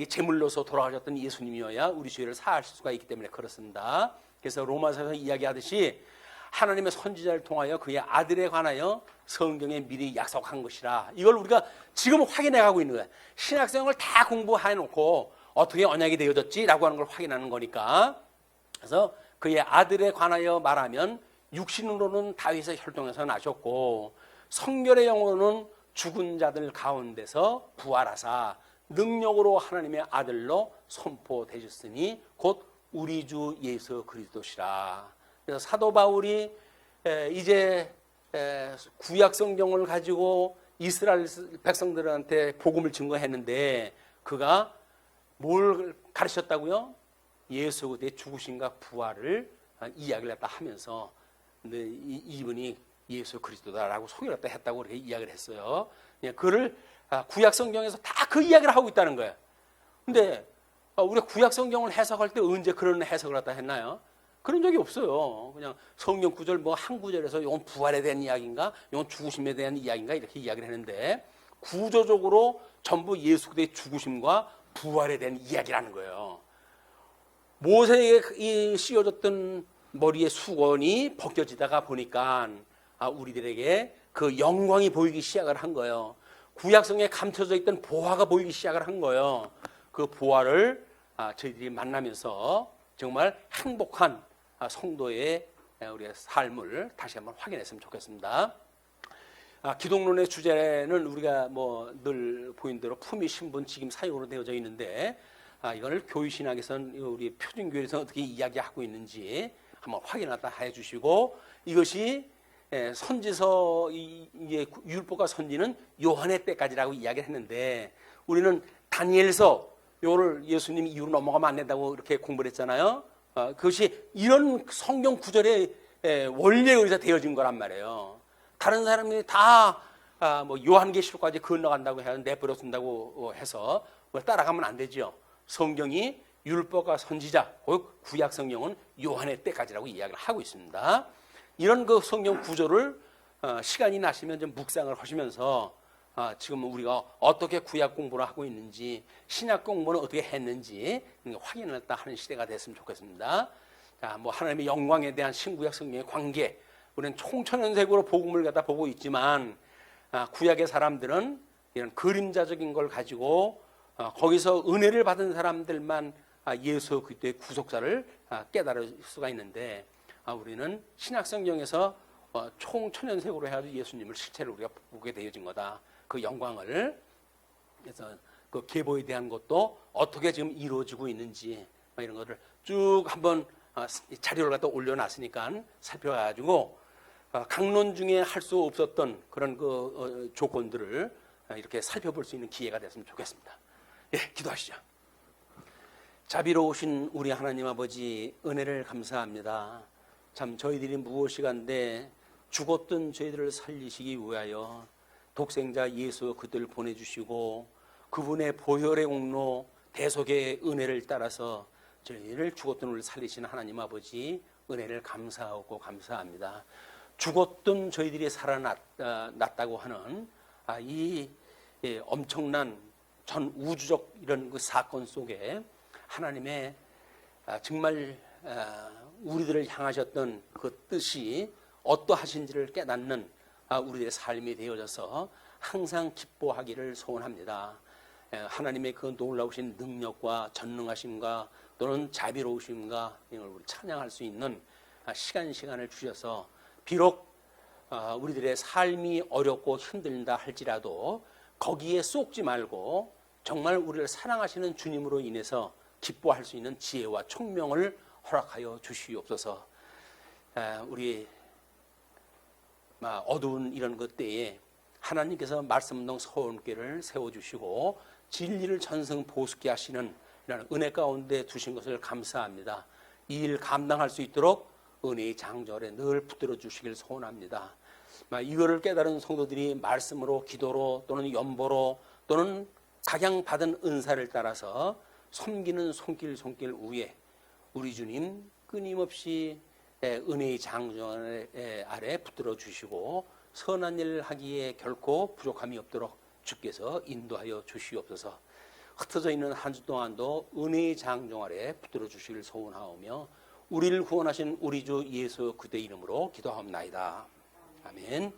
제물로서 돌아가셨던 예수님이어야 우리 죄를 사하실 수가 있기 때문에 그렇습니다. 그래서 로마서에서 이야기하듯이 하나님의 선지자를 통하여 그의 아들에 관하여 성경에 미리 약속한 것이라. 이걸 우리가 지금 확인해 가고 있는 거예요. 신약성을 다 공부해 놓고 어떻게 언약이 되어졌지라고 하는 걸 확인하는 거니까. 그래서 그의 아들에 관하여 말하면 육신으로는 다윗의 혈통에서 나셨고 성결의 영으로는 죽은 자들 가운데서 부활하사 능력으로 하나님의 아들로 선포되셨으니 곧 우리 주 예수 그리스도시라. 그래서 사도 바울이 이제 구약 성경을 가지고 이스라엘 백성들한테 복음을 증거했는데 그가 뭘 가르쳤다고요? 예수 그리스도의 죽으심과 부활을 이야기를 했다 하면서 이분이 예수 그리스도다라고 소개를 했다고 그렇게 이야기를 했어요. 그를 구약 성경에서 다 그 이야기를 하고 있다는 거예요. 근데 우리가 구약 성경을 해석할 때 언제 그런 해석을 갖다 했나요? 그런 적이 없어요. 그냥 성경 구절 한 구절에서 이건 부활에 대한 이야기인가, 이건 죽으심에 대한 이야기인가 이렇게 이야기를 했는데 구조적으로 전부 예수 그리스도의 죽으심과 부활에 대한 이야기라는 거예요. 모세에게 씌워졌던 머리의 수건이 벗겨지다가 보니까 우리들에게 그 영광이 보이기 시작을 한 거예요. 구약성에 감춰져 있던 보화가 보이기 시작을 한 거예요. 그 보화를 저희들이 만나면서 정말 행복한 성도의 우리의 삶을 다시 한번 확인했으면 좋겠습니다. 기독론의 주제는 우리가 늘 보인 대로 품위, 신분, 직임, 사역으로 되어져 있는데 이걸 교회신학에서는 우리 표준교회에서 어떻게 이야기하고 있는지 한번 확인하다 해주시고 이것이 선지서 이게 율법과 선지는 요한의 때까지라고 이야기를 했는데 우리는 다니엘서 요를 예수님 이후로 넘어가면 안 된다고 이렇게 공부를 했잖아요. 그것이 이런 성경 구절의 원리에 의해서 되어진 거란 말이에요. 다른 사람들이 다 뭐 요한계시록까지 건너간다고 해서 내버려둔다고 해서 뭐 따라가면 안 되죠. 성경이 율법과 선지자, 곧 구약 성경은 요한의 때까지라고 이야기를 하고 있습니다. 이런 그 성경 구조를 시간이 나시면 좀 묵상을 하시면서 지금 우리가 어떻게 구약 공부를 하고 있는지, 신약 공부는 어떻게 했는지 확인을 하는 시대가 됐으면 좋겠습니다. 자, 뭐 하나님의 영광에 대한 신구약 성경의 관계, 우리는 총천연색으로 복음을 갖다 보고 있지만 구약의 사람들은 이런 그림자적인 걸 가지고 거기서 은혜를 받은 사람들만 예수 그리스도의 구속사를 깨달을 수가 있는데, 우리는 신약 성경에서 총천연색으로 해가지고 예수님을 실체를 우리가 보게 되어진 거다. 그 영광을. 그래서 그 계보에 대한 것도 어떻게 지금 이루어지고 있는지 이런 것을 쭉 한번 자료를 갖다 올려놨으니까 살펴가지고 강론 중에 할 수 없었던 그런 그 조건들을 이렇게 살펴볼 수 있는 기회가 됐으면 좋겠습니다. 예, 기도하시죠. 자비로우신 우리 하나님 아버지, 은혜를 감사합니다. 참 저희들이 무엇이간데 죽었던 저희들을 살리시기 위하여 독생자 예수 그들을 보내주시고 그분의 보혈의 공로 대속의 은혜를 따라서 저희를 죽었던 우리를 살리신 하나님 아버지, 은혜를 감사하고 감사합니다. 죽었던 저희들이 살아났다고 하는 이 엄청난 전 우주적 이런 그 사건 속에 하나님의 정말 우리들을 향하셨던 그 뜻이 어떠하신지를 깨닫는 우리의 삶이 되어져서 항상 기뻐하기를 소원합니다. 하나님의 그 놀라우신 능력과 전능하심과 또는 자비로우심과 이걸 우리 찬양할 수 있는 시간을 주셔서 비록 우리들의 삶이 어렵고 힘들다 할지라도 거기에 쏟지 말고 정말 우리를 사랑하시는 주님으로 인해서 기뻐할 수 있는 지혜와 총명을 허락하여 주시옵소서. 우리 어두운 이런 것 때에 하나님께서 말씀동 서원궤를 세워주시고 진리를 전승 보수케 하시는 이런 은혜 가운데 두신 것을 감사합니다. 이 일 감당할 수 있도록 은혜의 장절에 늘 붙들어 주시길 소원합니다. 이거를 깨달은 성도들이 말씀으로, 기도로 또는 연보로 또는 각양 받은 은사를 따라서 섬기는 손길 위에 우리 주님 끊임없이 은혜의 장전 아래 붙들어 주시고 선한 일을 하기에 결코 부족함이 없도록 주께서 인도하여 주시옵소서. 흩어져 있는 한 주 동안도 은혜의 장정 아래 붙들어 주시길 소원하오며 우리를 구원하신 우리 주 예수 그대 이름으로 기도하옵나이다. 아멘.